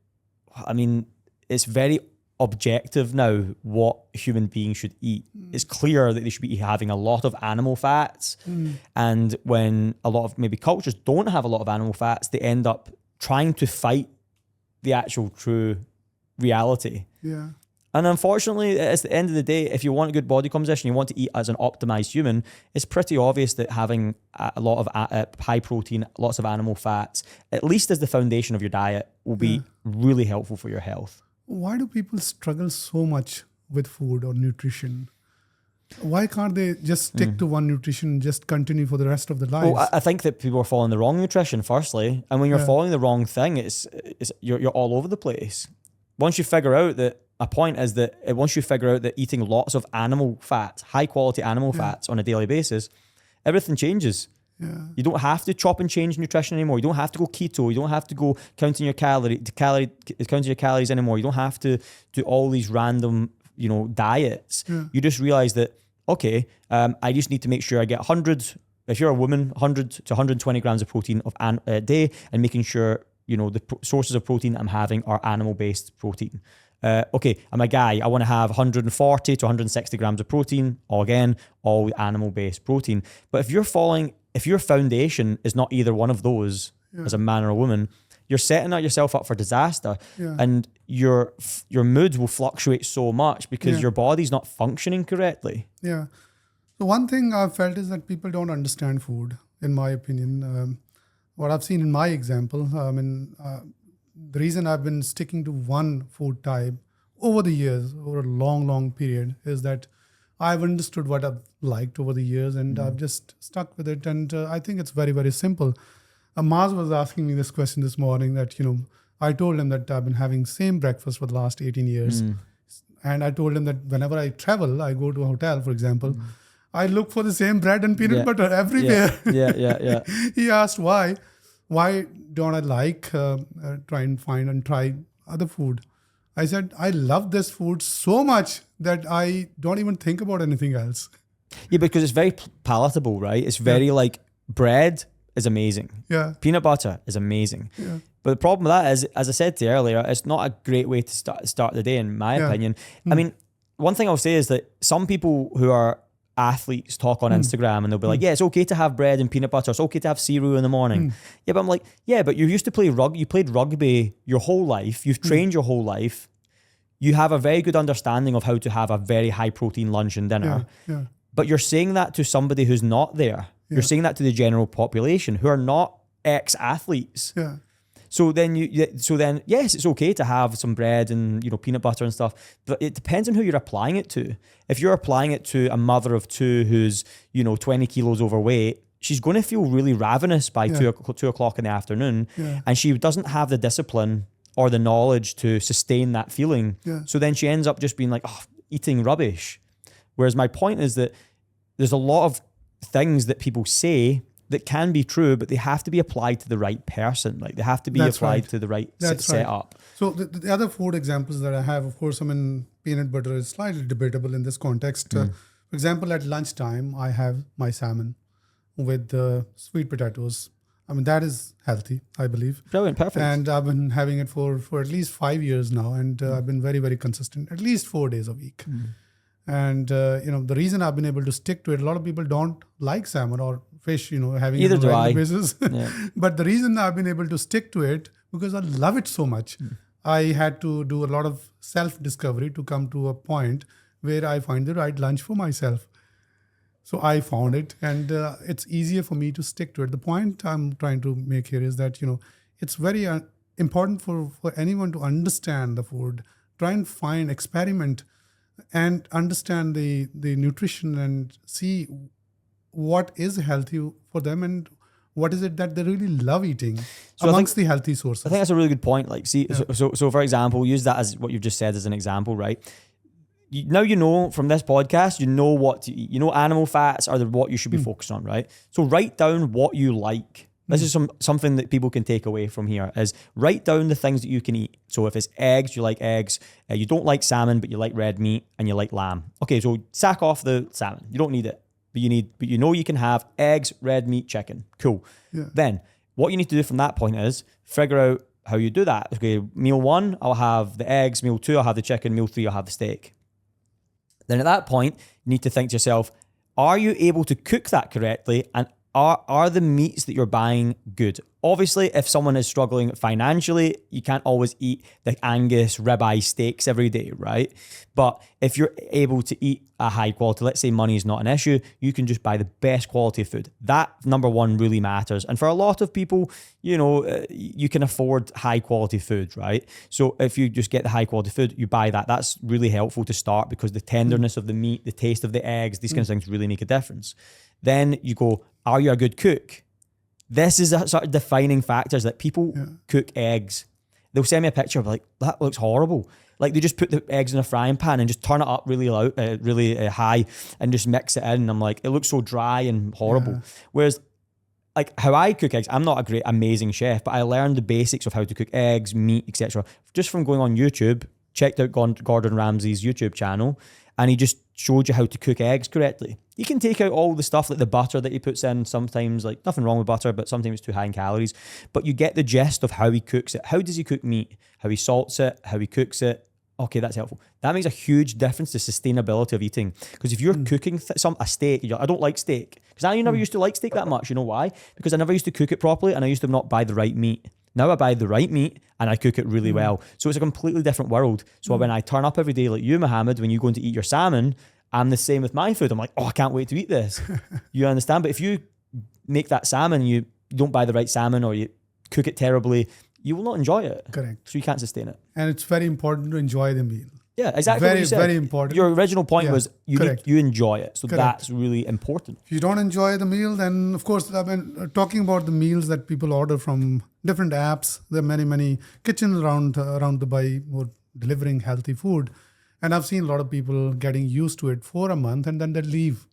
it's very objective now what human beings should eat. It's clear that they should be having a lot of animal fats. And when a lot of maybe cultures don't have a lot of animal fats, they end up trying to fight the actual true reality. Yeah. And unfortunately, at the end of the day, if you want a good body composition, you want to eat as an optimized human, it's pretty obvious that having a lot of high protein, lots of animal fats, at least as the foundation of your diet, will be really helpful for your health. Why do people struggle so much with food or nutrition? Why can't they just stick to one nutrition and just continue for the rest of their lives? Well, I think that people are following the wrong nutrition, firstly. And when you're following the wrong thing, you're all over the place. Once you figure out that, once you figure out that eating lots of animal fats, high quality animal fats on a daily basis, everything changes. Yeah. You don't have to chop and change nutrition anymore. You don't have to go keto. You don't have to go counting your calories anymore. You don't have to do all these random, diets. Yeah. You just realize that, okay, I just need to make sure I get 100, if you're a woman, 100 to 120 grams of protein a day, and making sure, the sources of protein I'm having are animal-based protein. Okay, I'm a guy, I want to have 140 to 160 grams of protein, all animal-based protein. But if your foundation is not either one of those as a man or a woman, you're setting yourself up for disaster. Yeah. And your moods will fluctuate so much because your body's not functioning correctly. Yeah. So one thing I've felt is that people don't understand food, in my opinion. What I've seen in my example, the reason I've been sticking to one food type over the years, over a long, long period, is that I've understood what I've liked over the years and I've just stuck with it. And I think it's very, very simple. Maz was asking me this question this morning that, I told him that I've been having same breakfast for the last 18 years. And I told him that whenever I travel, I go to a hotel, for example, I look for the same bread and peanut butter everywhere. Yeah. He asked why. Why don't I try and find and try other food? I said, I love this food so much that I don't even think about anything else. Yeah, because it's very palatable, right? It's very like bread is amazing. Yeah. Peanut butter is amazing. Yeah. But the problem with that is, as I said to you earlier, it's not a great way to start the day, in my opinion. One thing I'll say is that some people who are athletes talk on Instagram and they'll be like, it's okay to have bread and peanut butter. It's okay to have cereal in the morning. Yeah, but I'm like, but you used to play rugby. You played rugby your whole life. You've trained your whole life. You have a very good understanding of how to have a very high protein lunch and dinner. Yeah. But you're saying that to somebody who's not there. You're saying that to the general population who are not ex-athletes. Yeah. So then yes, it's okay to have some bread and peanut butter and stuff, but it depends on who you're applying it to. If you're applying it to a mother of two who's 20 kilos overweight, she's going to feel really ravenous by 2 o'clock in the afternoon, and she doesn't have the discipline or the knowledge to sustain that feeling. So then she ends up just being like, eating rubbish. Whereas my point is that there's a lot of things that people say that can be true, but they have to be applied to the right person. Like they have to be applied to the right setup. So the other food examples that I have, of course, peanut butter is slightly debatable in this context. For example, at lunchtime, I have my salmon with sweet potatoes. That is healthy, I believe. Brilliant, perfect. And I've been having it for at least 5 years now, and I've been very, very consistent, at least 4 days a week. And the reason I've been able to stick to it, a lot of people don't like salmon or fish, having Either it on a do regular basis. But the reason I've been able to stick to it, because I love it so much. I had to do a lot of self-discovery to come to a point where I find the right lunch for myself. So I found it, and it's easier for me to stick to it. The point I'm trying to make here is that, it's very important for anyone to understand the food, try and find, experiment, and understand the nutrition and see what is healthy for them and what is it that they really love eating amongst the healthy sources. I think that's a really good point. Like, see, so for example, use that as what you've just said as an example, right? Now you know from this podcast, you know what to eat. You know animal fats are what you should be focused on, right? So write down what you like. This is something that people can take away from here is write down the things that you can eat. So if it's eggs, you like eggs. You don't like salmon, but you like red meat and you like lamb. Okay, so sack off the salmon. You don't need it, but you know you can have eggs, red meat, chicken. Cool. Yeah. Then what you need to do from that point is figure out how you do that. Okay, meal 1, I'll have the eggs. Meal 2, I'll have the chicken. Meal 3, I'll have the steak. Then at that point, you need to think to yourself, are you able to cook that correctly? And are the meats that you're buying good? Obviously, if someone is struggling financially, you can't always eat the Angus ribeye steaks every day, right? But if you're able to eat a high quality, let's say money is not an issue, you can just buy the best quality food. That, number one, really matters. And for a lot of people, you can afford high quality food, right? So if you just get the high quality food, you buy that. That's really helpful to start because the tenderness of the meat, the taste of the eggs, these kinds of things really make a difference. Then you go, are you a good cook? This is a sort of defining factors that people cook eggs. They'll send me a picture of like, that looks horrible. Like they just put the eggs in a frying pan and just turn it up really loud, really high and just mix it in. And I'm like, it looks so dry and horrible. Yeah. Whereas like how I cook eggs, I'm not amazing chef, but I learned the basics of how to cook eggs, meat, etc. just from going on YouTube, checked out Gordon Ramsay's YouTube channel, and he just showed you how to cook eggs correctly. You can take out all the stuff like the butter that he puts in sometimes, like nothing wrong with butter, but sometimes it's too high in calories. But you get the gist of how he cooks it. How does he cook meat? How he salts it, how he cooks it. Okay, that's helpful. That makes a huge difference to sustainability of eating. Because if you're cooking a steak, I don't like steak. Because I never used to like steak that much. You know why? Because I never used to cook it properly and I used to not buy the right meat. Now I buy the right meat and I cook it really well. So it's a completely different world. So when I turn up every day like you, Mohammed, when you go in to eat your salmon, I'm the same with my food. I'm like, oh, I can't wait to eat this. You understand? But if you make that salmon, you don't buy the right salmon or you cook it terribly, you will not enjoy it. Correct. So you can't sustain it. And it's very important to enjoy the meal. Yeah, exactly. Very, what you said. very important. Your original point was you enjoy it. So that's really important. If you don't enjoy the meal, then of course, I mean, talking about the meals that people order from different apps, there are many, many kitchens around Dubai who are delivering healthy food. And I've seen a lot of people getting used to it for a month and then they leave.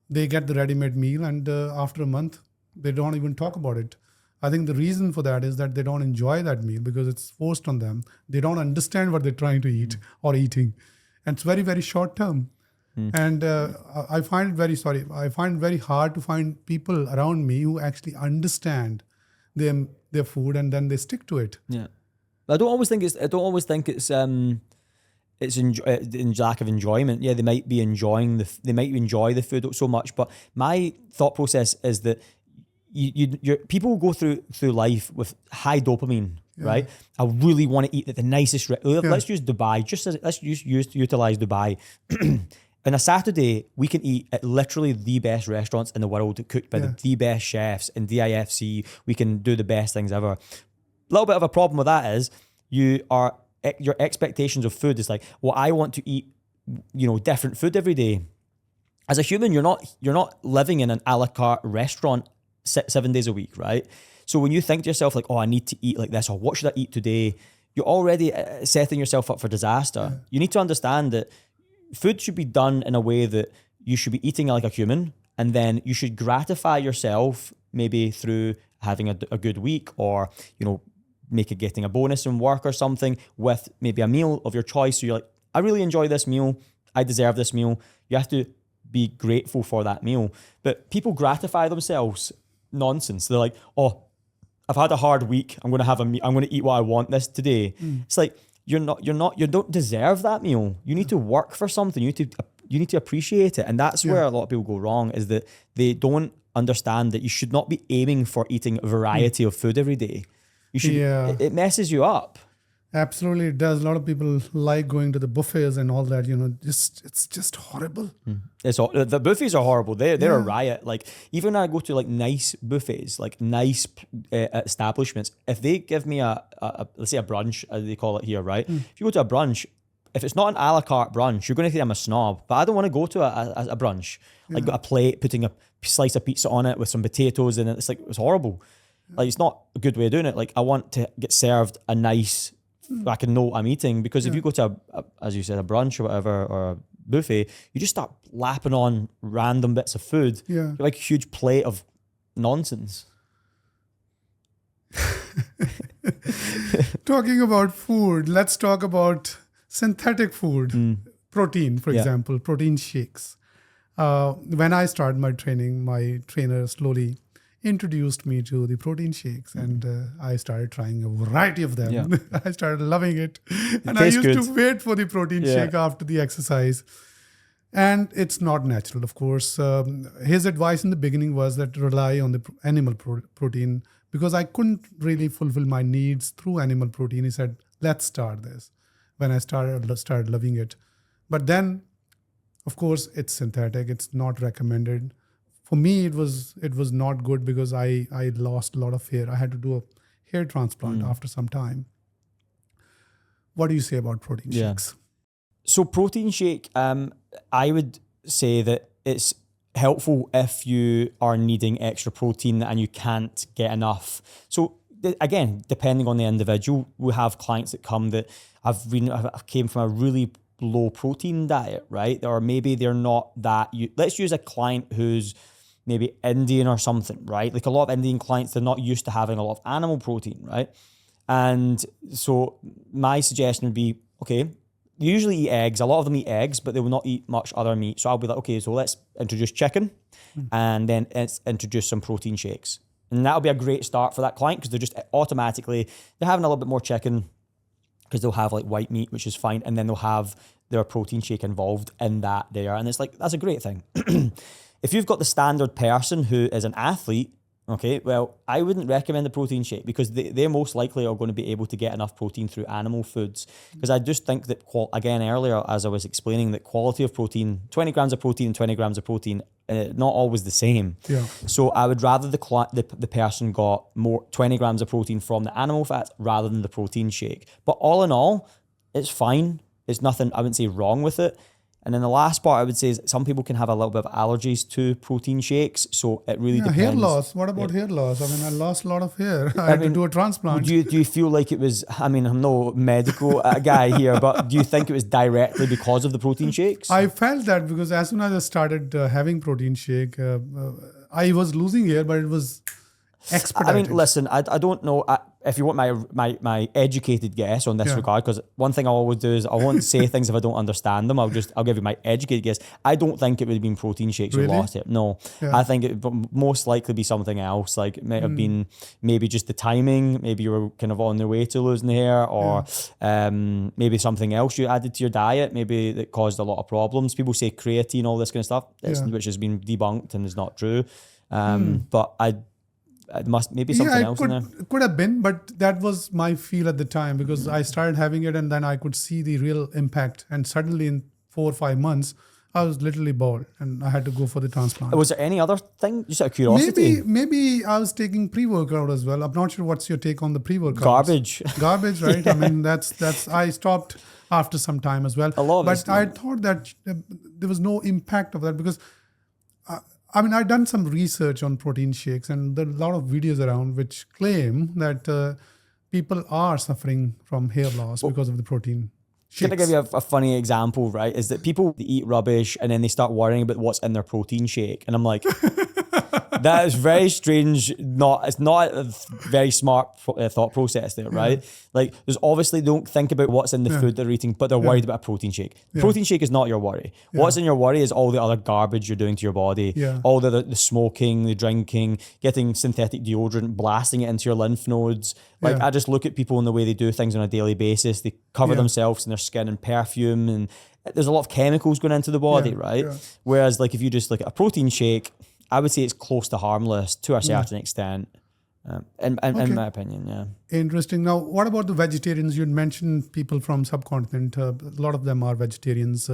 They get the ready-made meal and after a month, they don't even talk about it. I think the reason for that is that they don't enjoy that meal because it's forced on them. They don't understand what they're trying to eat or eating. And it's very, very short term. And I find it very hard to find people around me who actually understand their food and then they stick to it. Yeah. I don't always think it's in lack of enjoyment. Yeah, they might enjoy the food so much, but my thought process is that people go through life with high dopamine, right? I really want to eat at the nicest. Let's use Dubai. Let's utilize Dubai. On a Saturday, we can eat at literally the best restaurants in the world, cooked by the best chefs in DIFC. We can do the best things ever. A little bit of a problem with that is your expectations of food is like, well, I want to eat, different food every day. As a human, you're not living in an a la carte restaurant 7 days a week, right? So when you think to yourself like, oh, I need to eat like this, or what should I eat today? You're already setting yourself up for disaster. You need to understand that food should be done in a way that you should be eating like a human, and then you should gratify yourself maybe through having a good week, or getting a bonus in work or something with maybe a meal of your choice. So you're like, I really enjoy this meal. I deserve this meal. You have to be grateful for that meal. But people gratify themselves. Nonsense. They're like, oh, I've had a hard week. I'm going to eat what I want this today. It's like, you don't deserve that meal. You need to work for something. You need to appreciate it. And that's where a lot of people go wrong, is that they don't understand that you should not be aiming for eating a variety of food every day. You should. It messes you up. Absolutely, it does. A lot of people like going to the buffets and all that. It's just horrible. The buffets are horrible. They're a riot. Like even when I go to like nice buffets, like nice establishments, if they give me a let's say a brunch, as they call it here, right? If you go to a brunch, if it's not an a la carte brunch, you're going to think I'm a snob. But I don't want to go to a brunch, like got a plate, putting a slice of pizza on it with some potatoes in it. It's horrible. Like it's not a good way of doing it. Like I want to get served a nice. I can know what I'm eating, because if you go to as you said, a brunch or whatever, or a buffet, you just start lapping on random bits of food. Yeah. Like a huge plate of nonsense. Talking about food, let's talk about synthetic food, protein, for example, protein shakes. When I started my training, my trainer slowly introduced me to the protein shakes, and I started trying a variety of them. Yeah. I started loving it. And I used to wait for the protein shake after the exercise. And it's not natural, of course. His advice in the beginning was that rely on the animal protein, because I couldn't really fulfill my needs through animal protein. He said, let's start this. When I started loving it. But then, of course, it's synthetic. It's not recommended. For me, it was not good, because I lost a lot of hair. I had to do a hair transplant after some time. What do you say about protein shakes? So protein shake, I would say that it's helpful if you are needing extra protein and you can't get enough. So again, depending on the individual, we have clients that come that came from a really low protein diet, right? Or maybe they're not that. Let's use a client who's maybe Indian or something, right? Like a lot of Indian clients, they're not used to having a lot of animal protein, right? And so my suggestion would be, okay, they usually eat eggs. A lot of them eat eggs, but they will not eat much other meat. So I'll be like, okay, so let's introduce chicken and then let's introduce some protein shakes. And that'll be a great start for that client, because they're just automatically, they're having a little bit more chicken, because they'll have like white meat, which is fine. And then they'll have their protein shake involved in that there. And it's like, that's a great thing. If you've got the standard person who is an athlete, okay, well, I wouldn't recommend the protein shake, because they most likely are going to be able to get enough protein through animal foods. Because I just think that, again, earlier, as I was explaining, that quality of protein, 20 grams of protein and 20 grams of protein, not always the same. Yeah. So I would rather the person got more 20 grams of protein from the animal fats rather than the protein shake. But all in all, it's fine. There's nothing, I wouldn't say, wrong with it. And then the last part I would say is some people can have a little bit of allergies to protein shakes. So it really depends. Hair loss. What about hair loss? I mean, I lost a lot of hair. I had to do a transplant. Do you feel like it was, I mean, I'm no medical guy here, but do you think it was directly because of the protein shakes? I felt that, because as soon as I started having protein shake, I was losing hair, but it was expedited. I mean, listen, I don't know if you want my educated guess on this regard, because one thing I always do is I won't say things if I don't understand them. I'll give you my educated guess. I don't think it would have been protein shakes who lost it. No, I think it would most likely be something else. Like it might have been maybe just the timing. Maybe you were kind of on the way to losing hair, or maybe something else you added to your diet, maybe that caused a lot of problems. People say creatine, all this kind of stuff, which has been debunked and is not true. But it must maybe something else in there. Could have been, but that was my feel at the time, because I started having it and then I could see the real impact. And suddenly in 4 or 5 months, I was literally bald and I had to go for the transplant. Was there any other thing? Just out of curiosity. Maybe I was taking pre-workout as well. I'm not sure what's your take on the pre-workout. Garbage, right? I mean, that's I stopped after some time as well. But I thought that there was no impact of that, because I mean, I've done some research on protein shakes, and there are a lot of videos around which claim that people are suffering from hair loss because of the protein shakes. Can I give you a funny example, right? Is that people eat rubbish and then they start worrying about what's in their protein shake. And I'm like, that is very strange. It's not a very smart thought process there, right? Like, there's obviously, don't think about what's in the food they're eating, but they're worried about a protein shake. Protein shake is not your worry. What's in your worry is all the other garbage you're doing to your body, all the smoking, the drinking, getting synthetic deodorant, blasting it into your lymph nodes. Like, I just look at people and the way they do things on a daily basis. They cover themselves in their skin in perfume, and there's a lot of chemicals going into the body, right? Whereas, like, if you just look at a protein shake, I would say it's close to harmless to a certain extent. In my opinion, yeah. Interesting. Now, what about the vegetarians? You had mentioned people from subcontinent. A lot of them are vegetarians.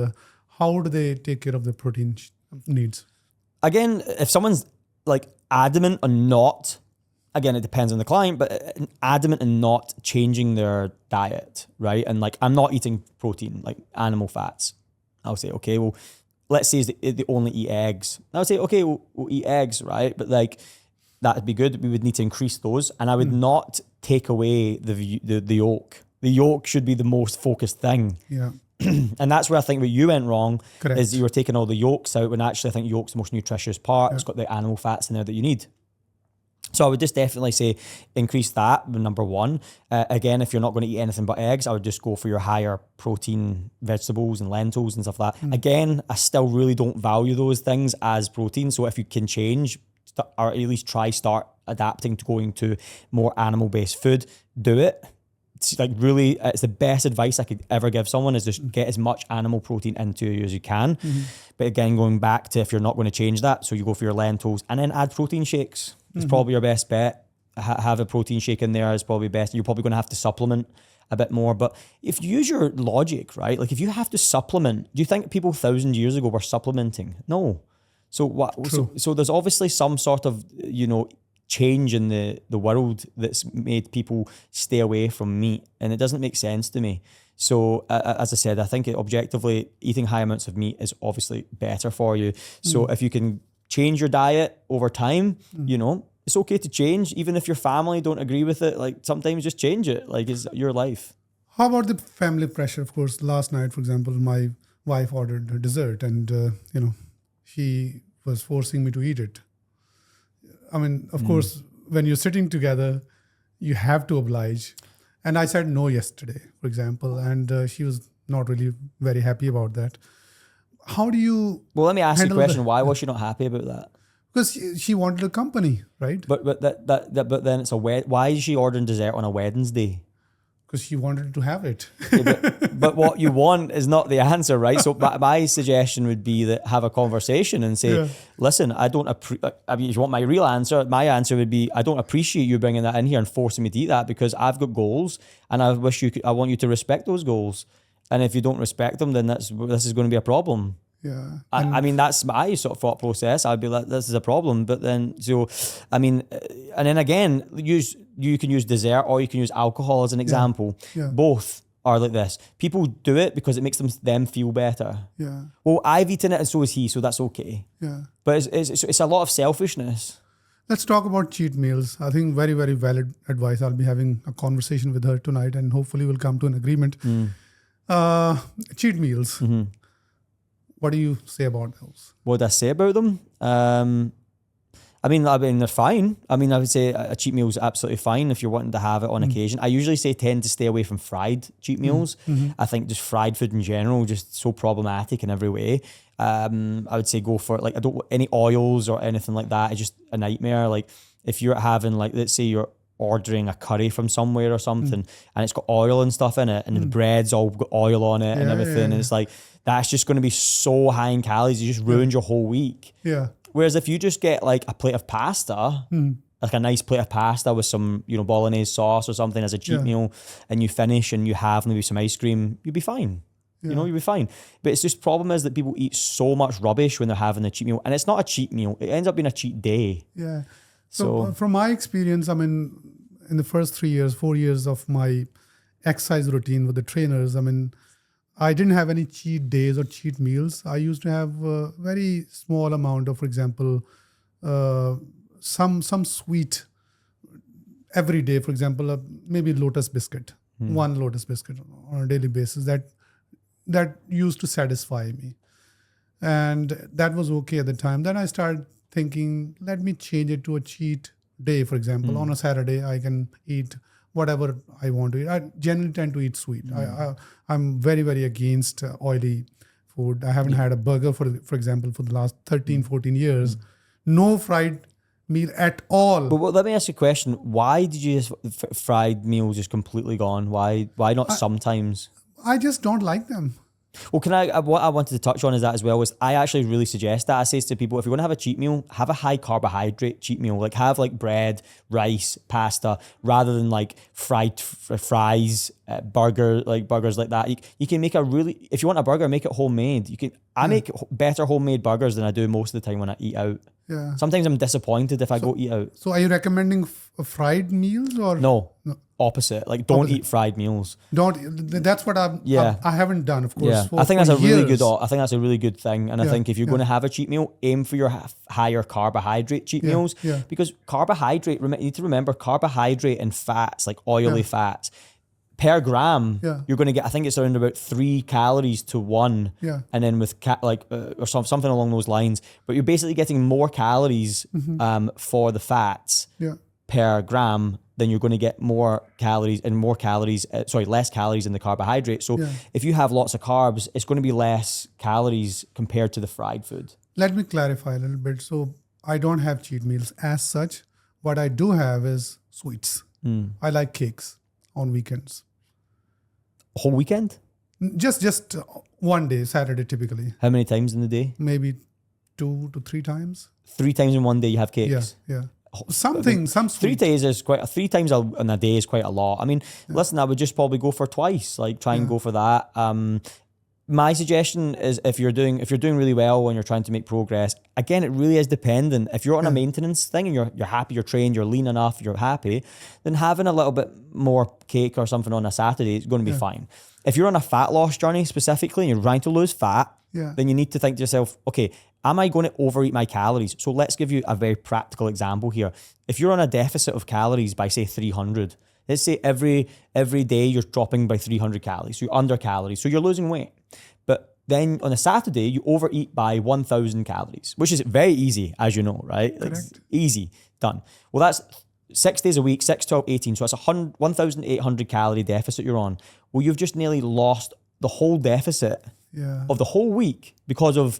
How do they take care of their protein needs? Again, if someone's like adamant on not, again, it depends on the client, but adamant and not changing their diet, right? And like, I'm not eating protein, like animal fats. I'll say, okay, well, let's say they only eat eggs. I would say, okay, we'll eat eggs, right? But like, that'd be good. We would need to increase those. And I would not take away the yolk. The yolk should be the most focused thing. Yeah. And that's where I think where you went wrong. Correct. Is you were taking all the yolks out when actually I think yolk's the most nutritious part. It's got the animal fats in there that you need. So I would just definitely say increase that, number one. Again, if you're not going to eat anything but eggs, I would just go for your higher protein vegetables and lentils and stuff like that. Again, I still really don't value those things as protein. So if you can change or at least start adapting to going to more animal-based food, do it. It's like really, it's the best advice I could ever give someone is just get as much animal protein into you as you can. But again, going back to if you're not going to change that, so you go for your lentils and then add protein shakes. It's probably your best bet. Have a protein shake in there is probably best. You're probably going to have to supplement a bit more. But if you use your logic, right? Like if you have to supplement, do you think people 1,000 years ago were supplementing? No. So what? So there's obviously some sort of, change in the world that's made people stay away from meat, and it doesn't make sense to me. So as I said, I think objectively eating high amounts of meat is obviously better for you. So if you can change your diet over time, it's okay to change, even if your family don't agree with it. Like sometimes just change it. Like it's your life. How about the family pressure? Of course, last night, for example, my wife ordered a dessert, and she was forcing me to eat it. I mean, of course, when you're sitting together, you have to oblige. And I said no yesterday, for example, and she was not really very happy about that. How do you? Well, let me ask you a question. Why was she not happy about that? Because she wanted a company, right? But then it's why is she ordering dessert on a Wednesday? Because she wanted to have it. but what you want is not the answer, right? So my suggestion would be that have a conversation and say, listen, I don't if you want my real answer, my answer would be, I don't appreciate you bringing that in here and forcing me to eat that because I've got goals and I want you to respect those goals. And if you don't respect them, then this is going to be a problem. Yeah. I mean, that's my sort of thought process. I'd be like, this is a problem. But then, and then again, you can use dessert or you can use alcohol as an example. Yeah. Both are like this. People do it because it makes them feel better. Yeah. Well, I've eaten it and so has he, so that's okay. Yeah. But it's a lot of selfishness. Let's talk about cheat meals. I think very, very valid advice. I'll be having a conversation with her tonight and hopefully we'll come to an agreement. Cheat meals. Mm-hmm. What do you say about those? What do I say about them? I mean, they're fine. I mean, I would say a cheat meal is absolutely fine if you're wanting to have it on occasion. I usually tend to stay away from fried cheat meals. I think just fried food in general, just so problematic in every way. I would say go for I don't any oils or anything like that. It's just a nightmare. Like if you're having let's say you're ordering a curry from somewhere or something and it's got oil and stuff in it and the bread's all got oil on it and everything. And it's like, that's just going to be so high in calories. You just ruined your whole week. Yeah. Whereas if you just get a plate of pasta, like a nice plate of pasta with some, bolognese sauce or something as a cheat meal, and you finish and you have maybe some ice cream, you'll be fine. Yeah. You'll be fine. But it's just problem is that people eat so much rubbish when they're having a cheat meal, and it's not a cheat meal. It ends up being a cheat day. Yeah. So from my experience, I mean, in the first 4 years of my exercise routine with the trainers, I mean, I didn't have any cheat days or cheat meals. I used to have a very small amount of, for example, some sweet every day. For example, maybe lotus biscuit, one lotus biscuit on a daily basis. That used to satisfy me, and that was okay at the time. Then I started thinking, let me change it to a cheat day. For example, on a Saturday, I can eat whatever I want to eat. I generally tend to eat sweet. I'm very, very against oily food. I haven't had a burger, for example, for the last 13, 14 years. No fried meal at all. But let me ask you a question. Why did you just fried meals just completely gone? Why not sometimes? I just don't like them. Well, what I wanted to touch on is that as well, is I actually really suggest that. I say to people, if you're going to have a cheat meal, have a high carbohydrate cheat meal. Like have like bread, rice, pasta, rather than like fries, burgers like that. You can make if you want a burger, make it homemade. I make better homemade burgers than I do most of the time when I eat out. Yeah. Sometimes I'm disappointed if I go eat out. So are you recommending fried meals or no? Opposite. Like don't eat fried meals. That's what I haven't done, of course. Yeah. I think that's a really good thing. And I think if you're going to have a cheat meal, aim for your higher carbohydrate cheat meals. Yeah. Because carbohydrate, you need to remember carbohydrate and fats, like oily fats, per gram, you're going to get, I think it's around about 3 calories to 1. Yeah. And then with or something along those lines. But you're basically getting more calories for the fats per gram then you're going to get less calories in the carbohydrate. So if you have lots of carbs, it's going to be less calories compared to the fried food. Let me clarify a little bit. So I don't have cheat meals as such. What I do have is sweets. I like cakes on weekends. Whole weekend? Just one day, Saturday typically. How many times in the day? Maybe 2 to 3 times. 3 times in one day you have cakes? Yeah. Some 3 days is 3 times in a day is quite a lot. I mean, listen, I would just probably go for twice, like try and go for that. My suggestion is if you're doing really well and you're trying to make progress, again, it really is dependent. If you're on a maintenance thing and you're happy, you're trained, you're lean enough, you're happy, then having a little bit more cake or something on a Saturday is going to be fine. If you're on a fat loss journey specifically and you're trying to lose fat, then you need to think to yourself, okay, am I going to overeat my calories? So let's give you a very practical example here. If you're on a deficit of calories by say 300, let's say every day you're dropping by 300 calories, so you're under calories, so you're losing weight. But then on a Saturday, you overeat by 1,000 calories, which is very easy, as you know, right? Correct. Easy, done. Well, that's 6 days a week, 6, 12, 18. So that's 1,800 calorie deficit you're on. Well, you've just nearly lost the whole deficit of the whole week because of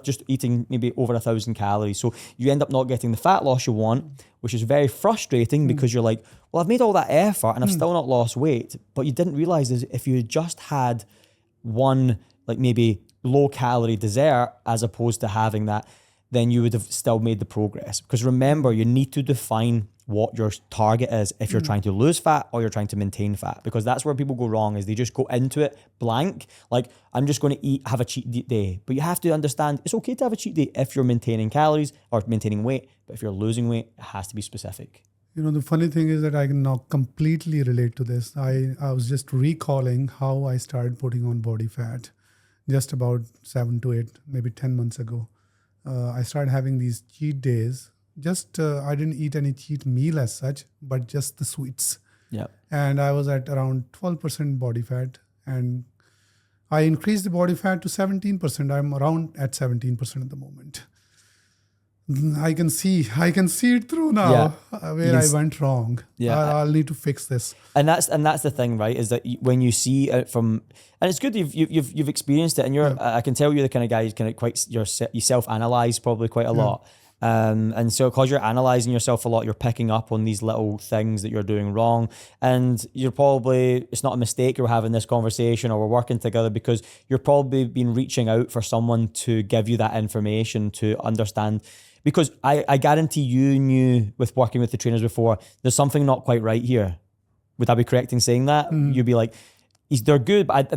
just eating maybe over 1,000 calories. So you end up not getting the fat loss you want, which is very frustrating because you're like, well, I've made all that effort and I've still not lost weight. But you didn't realize is if you just had one, like maybe low calorie dessert as opposed to having that, then you would have still made the progress. Because remember, you need to define what your target is if you're trying to lose fat or you're trying to maintain fat, because that's where people go wrong is they just go into it blank. Like, I'm just going to have a cheat day. But you have to understand it's okay to have a cheat day if you're maintaining calories or maintaining weight. But if you're losing weight, it has to be specific. You know, the funny thing is that I can now completely relate to this. I was just recalling how I started putting on body fat just about 7 to 8, maybe 10 months ago. I started having these cheat days. I didn't eat any cheat meal as such, but just the sweets. Yeah. And I was at around 12% body fat, and I increased the body fat to 17%. I'm around at 17% at the moment. I can see it through now where I went wrong. Yeah. I'll need to fix this. And that's the thing, right? Is that when you see it from, and it's good you've experienced it, and I can tell you're the kind of guy who's you self-analyze probably quite a lot. And so because you're analyzing yourself a lot, you're picking up on these little things that you're doing wrong. And it's not a mistake you're having this conversation or we're working together, because you're probably been reaching out for someone to give you that information to understand. Because I guarantee you knew with working with the trainers before, there's something not quite right here. Would I be correct in saying that? You'd be like, they're good, but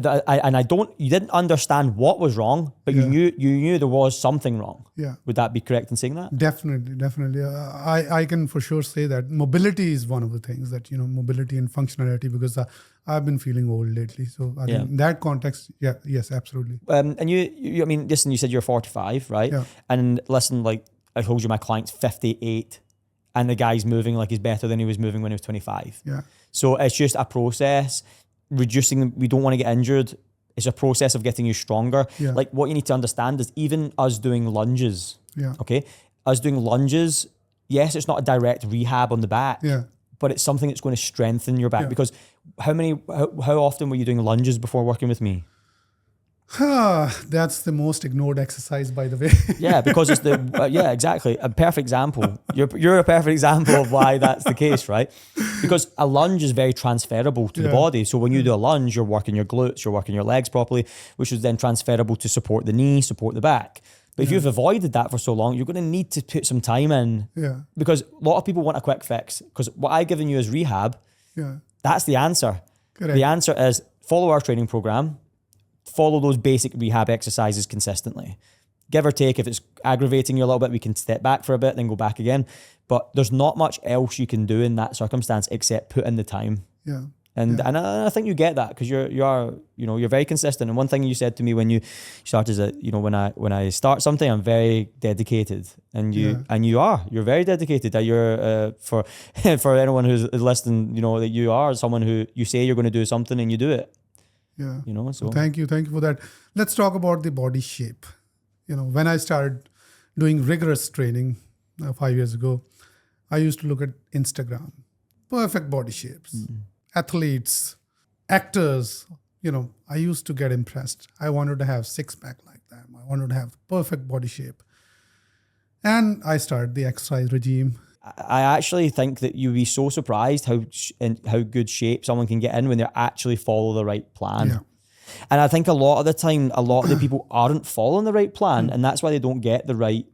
you didn't understand what was wrong, but you knew there was something wrong. Yeah. Would that be correct in saying that? Definitely. I can for sure say that mobility is one of the things that, mobility and functionality, because I've been feeling old lately. So I think in that context, yes, absolutely. And you, I mean, listen, you said you're 45, right? Yeah. And listen, like I told you, my client's 58 and the guy's moving like he's better than he was moving when he was 25. Yeah. So it's just a process. Reducing, we don't want to get injured. It's a process of getting you stronger. Yeah. Like what you need to understand is even us doing lunges. Yeah. Okay. Us doing lunges, yes, it's not a direct rehab on the back. Yeah. But it's something that's going to strengthen your back. Yeah. Because how often were you doing lunges before working with me? That's the most ignored exercise, by the way. Yeah, because it's exactly. A perfect example. You're a perfect example of why that's the case, right? because a lunge is very transferable to the body. So when you do a lunge, you're working your glutes, you're working your legs properly, which is then transferable to support the knee, support the back. But if you've avoided that for so long, you're going to need to put some time in. Yeah. Because a lot of people want a quick fix. Because what I've given you is rehab. Yeah. That's the answer. Correct. The answer is follow our training program, follow those basic rehab exercises consistently. Give or take, if it's aggravating you a little bit, we can step back for a bit, then go back again. But there's not much else you can do in that circumstance except put in the time. Yeah. And I think you get that because you're very consistent. And one thing you said to me when you started is that, when I start something, I'm very dedicated. And you're very dedicated. That you're for anyone who's listening, that you are someone who you say you're going to do something and you do it. Yeah. So thank you for that. Let's talk about the body shape. When I started doing rigorous training 5 years ago, I used to look at Instagram, perfect body shapes, athletes, actors. I used to get impressed. I wanted to have six-pack like them. I wanted to have perfect body shape. And I started the exercise regime. I actually think that you'd be so surprised how good shape someone can get in when they actually follow the right plan. Yeah. And I think a lot of the time, a lot of the people aren't following the right plan, and that's why they don't get the right,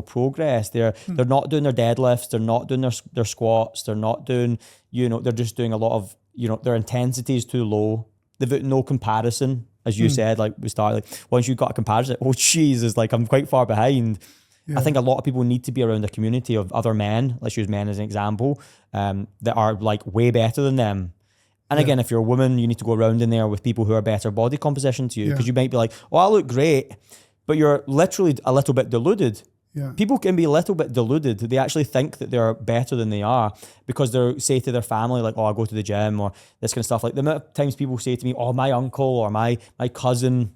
progress. They're not doing their deadlifts, they're not doing their squats, they're not doing, they're just doing a lot of, their intensity is too low. They've got no comparison, as you said, like we started. Like once you've got a comparison, oh Jesus, like I'm quite far behind. Yeah. I think a lot of people need to be around a community of other men. Let's use men as an example, that are like way better than them. And again, if you're a woman, you need to go around in there with people who are better body composition to you, because you might be like, oh, I look great, but you're literally a little bit deluded. Yeah. People can be a little bit deluded. They actually think that they're better than they are because they say to their family, like, oh, I go to the gym or this kind of stuff. Like the amount of times people say to me, oh, my uncle or my cousin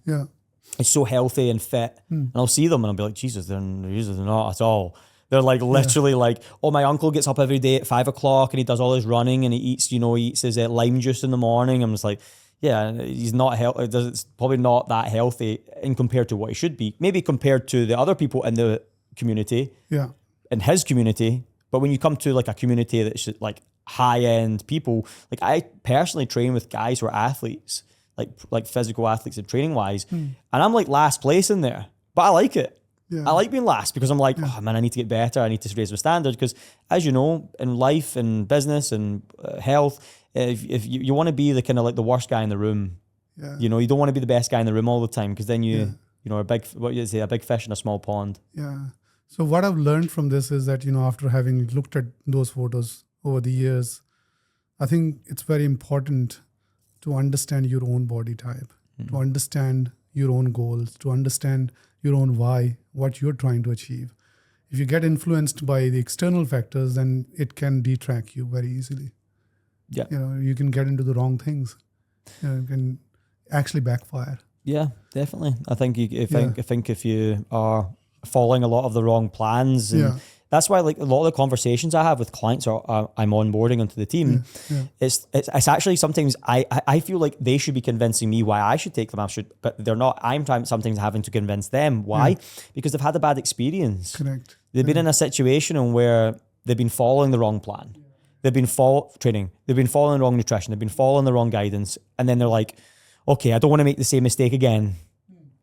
is so healthy and fit. And I'll see them and I'll be like, Jesus, they're not at all. They're like literally like, oh, my uncle gets up every day at 5 o'clock and he does all his running and he eats his lime juice in the morning. I'm just like, yeah, he's not healthy. It's probably not that healthy in compared to what he should be. Maybe compared to the other people in the community, in his community. But when you come to like a community that's like high end people, like I personally train with guys who are athletes, like physical athletes and training wise, and I'm like last place in there, but I like it. Yeah. I like being last because I'm like, oh man, I need to get better. I need to raise my standards because, as you know, in life and business and health, if you want to be the kind of like the worst guy in the room, you don't want to be the best guy in the room all the time because then you know, a big fish in a small pond. Yeah. So what I've learned from this is that, after having looked at those photos over the years, I think it's very important to understand your own body type, to understand your own goals, to understand your own why, what you're trying to achieve. If you get influenced by the external factors, then it can detract you very easily. Yeah. You can get into the wrong things. It can actually backfire. Yeah, definitely. I think if you are following a lot of the wrong plans, and that's why like a lot of the conversations I have with clients I'm onboarding onto the team. It's actually sometimes I feel like they should be convincing me why I should take them. But they're not. I'm sometimes having to convince them why, because they've had a bad experience. Correct. They've been in a situation where they've been following the wrong plan. They've been training. They've been following the wrong nutrition. They've been following the wrong guidance, and then they're like, okay, I don't want to make the same mistake again.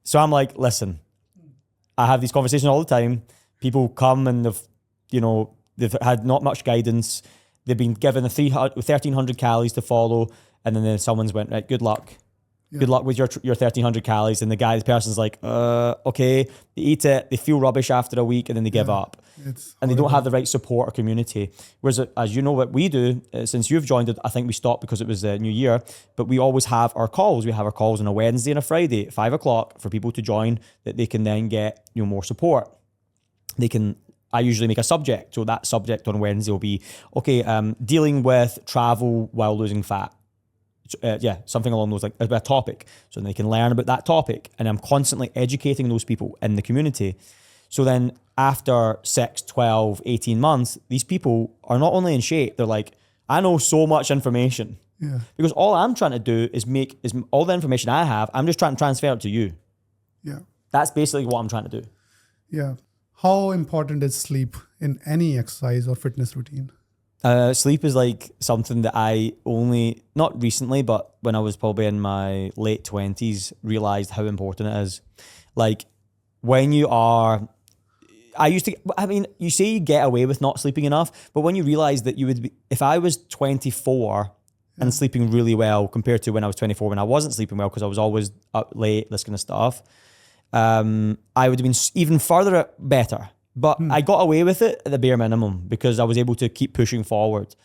So I'm like, listen, I have these conversations all the time. People come and they've had not much guidance. They've been given 1,300 calories to follow, and then someone's went, right, good luck. Yeah. Good luck with your 1,300 calories. And the person's like, okay, they eat it, they feel rubbish after a week, and then they give up. And they don't have the right support or community. Whereas, as you know, what we do, since you've joined it, I think we stopped because it was a new year, but we always have our calls. We have our calls on a Wednesday and a Friday at 5 o'clock for people to join, that they can then get more support. I usually make a subject. So that subject on Wednesday will be, dealing with travel while losing fat. Something along those lines, a topic. So they can learn about that topic. And I'm constantly educating those people in the community. So then after 6, 12, 18 months, these people are not only in shape, they're like, I know so much information. Yeah. Because all I'm trying to do is all the information I have, I'm just trying to transfer it to you. Yeah. That's basically what I'm trying to do. Yeah. How important is sleep in any exercise or fitness routine? Sleep is like something that I only, not recently, but when I was probably in my late 20s, realized how important it is. Like when you are, you say you get away with not sleeping enough, but when you realize that you would be, if I was 24 and sleeping really well compared to when I was 24, when I wasn't sleeping well because I was always up late, this kind of stuff, I would have been even further better. But I got away with it at the bare minimum because I was able to keep pushing forward.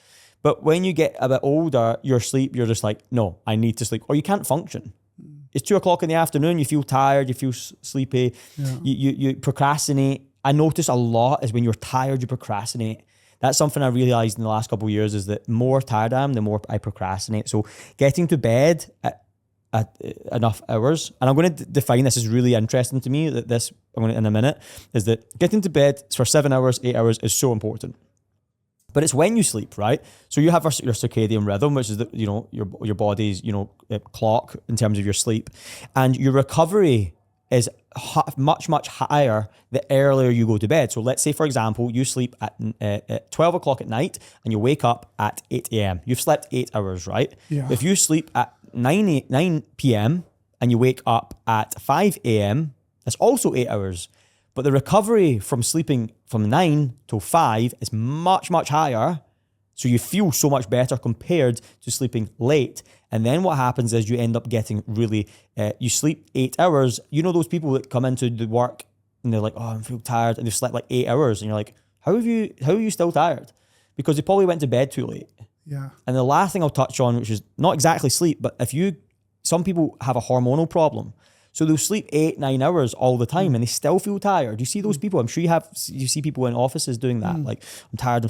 But when you get a bit older, your sleep, you're just like, no, I need to sleep, or you can't function. It's 2:00 in the afternoon, you feel tired, you feel sleepy, you procrastinate. I notice a lot is when you're tired, you procrastinate. That's something I realized in the last couple of years is that the more tired I am, the more I procrastinate. So getting to bed at enough hours, and I'm going to define this, is really interesting to me, that this, I'm going to in a minute, is that getting to bed for 7 hours, 8 hours is so important. But it's when you sleep, right? So you have your circadian rhythm, which is your body's clock in terms of your sleep, and your recovery is much higher the earlier you go to bed. So let's say, for example, you sleep at 12 o'clock at night and you wake up at 8 a.m. You've slept 8 hours, right? Yeah. If you sleep at 9 p.m. and you wake up at 5 a.m., that's also 8 hours. But the recovery from sleeping from 9 till 5 is much higher. So you feel so much better compared to sleeping late. And then what happens is you end up getting really, you sleep 8 hours. You know those people that come into the work and they're like, oh, I feel tired. And they've slept like 8 hours. And you're like, how are you still tired? Because they probably went to bed too late. Yeah. And the last thing I'll touch on, which is not exactly sleep, but some people have a hormonal problem. So they'll sleep 8-9 hours all the time and they still feel tired. You see those people, I'm sure you see people in offices doing that. Like, I'm tired.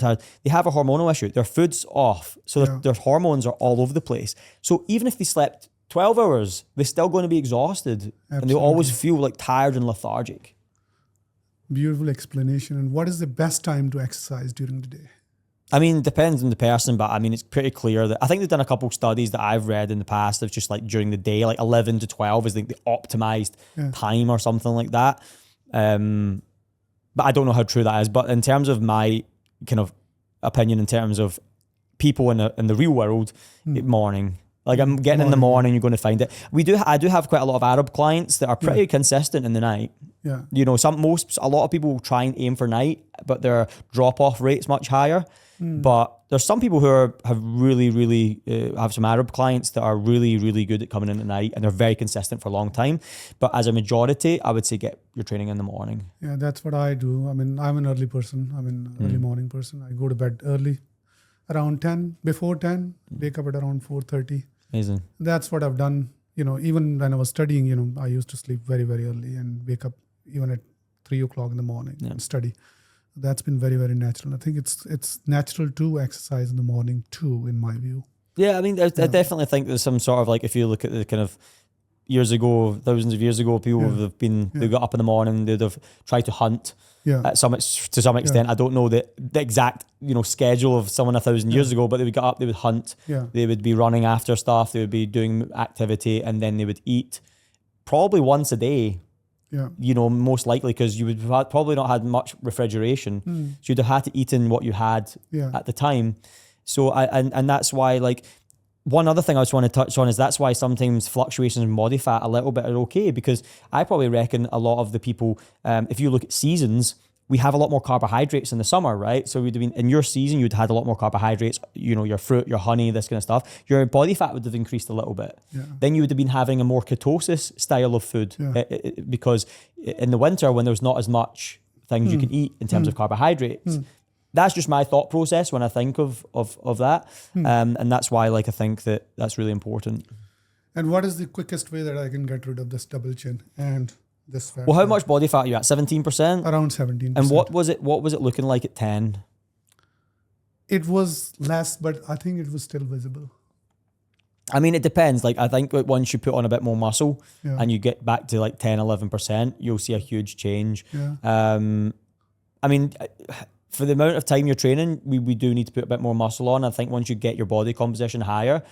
They have a hormonal issue. Their food's off. So their hormones are all over the place. So even if they slept 12 hours, they're still going to be exhausted. Absolutely. And they'll always feel like tired and lethargic. Beautiful explanation. And what is the best time to exercise during the day? I mean, it depends on the person, but I mean, it's pretty clear that I think they've done a couple studies that I've read in the past of just like during the day, like 11 to 12 is like the optimized time or something like that. But I don't know how true that is. But in terms of my kind of opinion, in terms of people in the real world, morning. Like I'm getting in the morning, you're going to find it. I do have quite a lot of Arab clients that are pretty consistent in the night. Yeah. You know, a lot of people try and aim for night, but their drop-off rate's much higher. But there's some people who have really have some Arab clients that are really good at coming in at night, and they're very consistent for a long time. But as a majority, I would say get your training in the morning. Yeah, that's what I do. I mean, I'm an early person. I'm an early morning person. I go to bed early, around 10, before 10, wake up at around 4:30. Amazing. That's what I've done. You know, even when I was studying, I used to sleep very early and wake up even at 3 o'clock in the morning and study. That's been very natural. I think it's natural to exercise in the morning too, in my view. Yeah, I mean, I definitely think there's some sort of like, if you look at the kind of years ago, thousands of years ago, people have been, they got up in the morning, they'd have tried to hunt to some extent. I don't know the exact, schedule of someone 1,000 years ago, but they would get up, they would hunt, they would be running after stuff, they would be doing activity, and then they would eat probably once a day. Yeah, most likely, because you would have probably not had much refrigeration. So you'd have had to eat in what you had at the time. So and that's why, like, one other thing I just want to touch on is that's why sometimes fluctuations in body fat a little bit are okay, because I probably reckon a lot of the people, if you look at seasons, we have a lot more carbohydrates in the summer, right? So we'd have been, in your season, you'd had a lot more carbohydrates, your fruit, your honey, this kind of stuff. Your body fat would have increased a little bit. Yeah. Then you would have been having a more ketosis style of food because in the winter, when there's not as much things you can eat in terms of carbohydrates, that's just my thought process when I think of that. And that's why, like, I think that's really important. And what is the quickest way that I can get rid of this double chin and this fat? Well, how much body fat are you at? 17%? Around 17%. And what was it looking like at 10? It was less, but I think it was still visible. I mean, it depends. Like, I think once you put on a bit more muscle and you get back to like 10, 11%, you'll see a huge change. Yeah. I mean, for the amount of time you're training, we do need to put a bit more muscle on. I think once you get your body composition higher,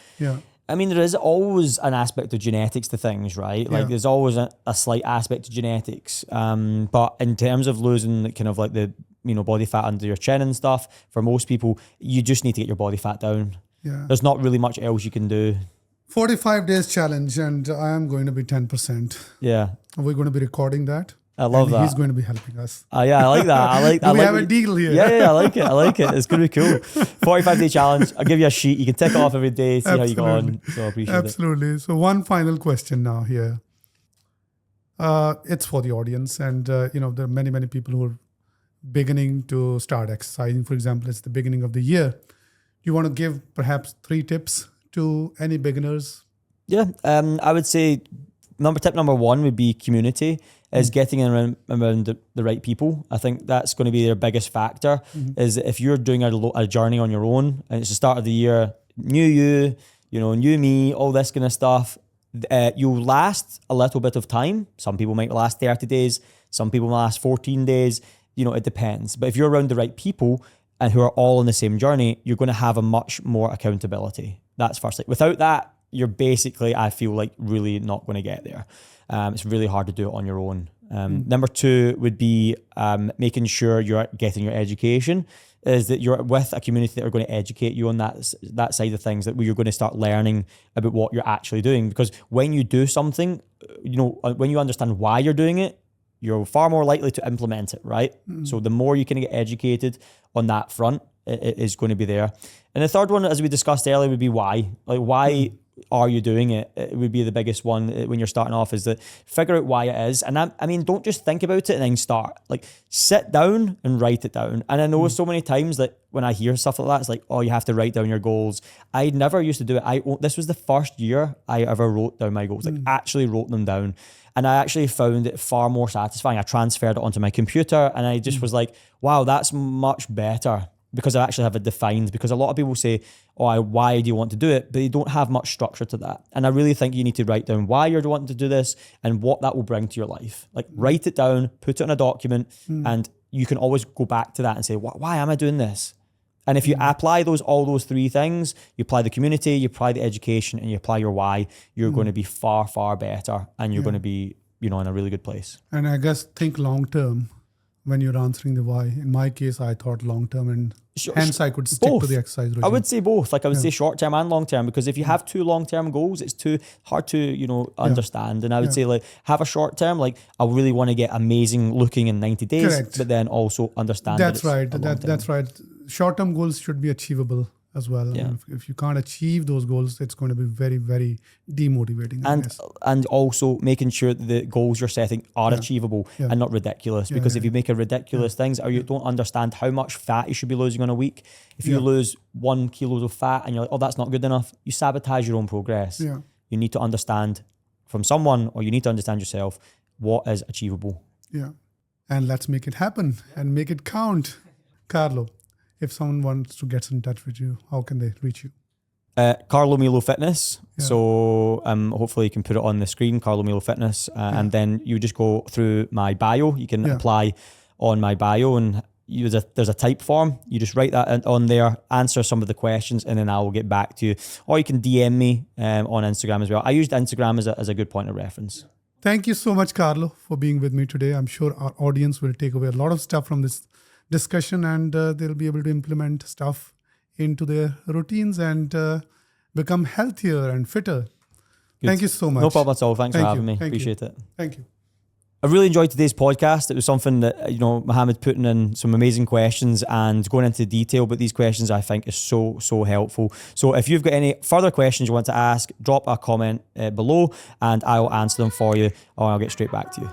I mean, there is always an aspect of genetics to things, right? Like, there's always a slight aspect to genetics. But in terms of losing kind of like the body fat under your chin and stuff. For most people, you just need to get your body fat down. Yeah. There's not really much else you can do. 45 days challenge, and I am going to be 10%. Yeah. We're going to be recording that. I love that. He's going to be helping us. Yeah, I like that. We have a deal here. Yeah, I like it. It's going to be cool. 45-day challenge. I'll give you a sheet. You can tick it off every day, see how you go on. So I appreciate it. Absolutely. So one final question now here. It's for the audience, and there are many people who are beginning to start exercising. For example, it's the beginning of the year. You want to give perhaps 3 tips to any beginners? Yeah, I would say tip number 1 would be community, is getting around the right people. I think that's going to be their biggest factor, is if you're doing a journey on your own and it's the start of the year, new me, all this kind of stuff, you'll last a little bit of time. Some people might last 30 days, some people might last 14 days, it depends. But if you're around the right people and who are all on the same journey, you're going to have a much more accountability. That's firstly. Without that, you're basically, I feel like, really not going to get there. It's really hard to do it on your own. Number 2 would be making sure you're getting your education, is that you're with a community that are going to educate you on that side of things, that you're going to start learning about what you're actually doing. Because when you do something, when you understand why you're doing it, you're far more likely to implement it, right? So the more you can get educated on that front, it is going to be there. And the third one, as we discussed earlier, would be why. Like, why are you doing it? It would be the biggest one when you're starting off, is that figure out why it is. And I mean, don't just think about it and then start. Like, sit down and write it down. And I know so many times that when I hear stuff like that, it's like, oh, you have to write down your goals. I never used to do it. This was the first year I ever wrote down my goals, like actually wrote them down. And I actually found it far more satisfying. I transferred it onto my computer and I just was like, wow, that's much better, because I actually have it defined. Because a lot of people say, oh, why do you want to do it? But they don't have much structure to that. And I really think you need to write down why you're wanting to do this and what that will bring to your life. Like, write it down, put it in a document, and you can always go back to that and say, why am I doing this? And if you apply all those 3 things, you apply the community, you apply the education, and you apply your why, you're going to be far, far better, and you're going to be, in a really good place. And I guess think long term when you're answering the why. In my case, I thought long term, and hence I could stick to the exercise regime. I would say both. Like, I would say short term and long term, because if you have 2 long term goals, it's too hard to understand. And I would say, like, have a short term, like, I really want to get amazing looking in 90 days. Correct. But then also understand that's right. That's right. Short term goals should be achievable as well. Yeah. And if you can't achieve those goals, it's going to be very, very demotivating. And also making sure that the goals you're setting are achievable and not ridiculous. Because if you make a ridiculous things, or you don't understand how much fat you should be losing on a week, if you lose 1 kilo of fat and you're like, oh, that's not good enough, you sabotage your own progress. Yeah. You need to understand from someone, or you need to understand yourself, what is achievable. Yeah. And let's make it happen and make it count. Carlo, if someone wants to get in touch with you, how can they reach you? Carlo Milo Fitness. Yeah. So hopefully you can put it on the screen, Carlo Milo Fitness. And then you just go through my bio. You can apply on my bio, and there's a type form. You just write that on there, answer some of the questions, and then I will get back to you. Or you can DM me on Instagram as well. I used Instagram as a good point of reference. Thank you so much, Carlo, for being with me today. I'm sure our audience will take away a lot of stuff from this discussion, and they'll be able to implement stuff into their routines and become healthier and fitter. Good. Thank you so much. No problem at all. Thanks for having me. Appreciate it. Thank you. I really enjoyed today's podcast. It was something that, Mohammed putting in some amazing questions and going into detail, but these questions I think is so, so helpful. So if you've got any further questions you want to ask, drop a comment below and I will answer them for you, or I'll get straight back to you.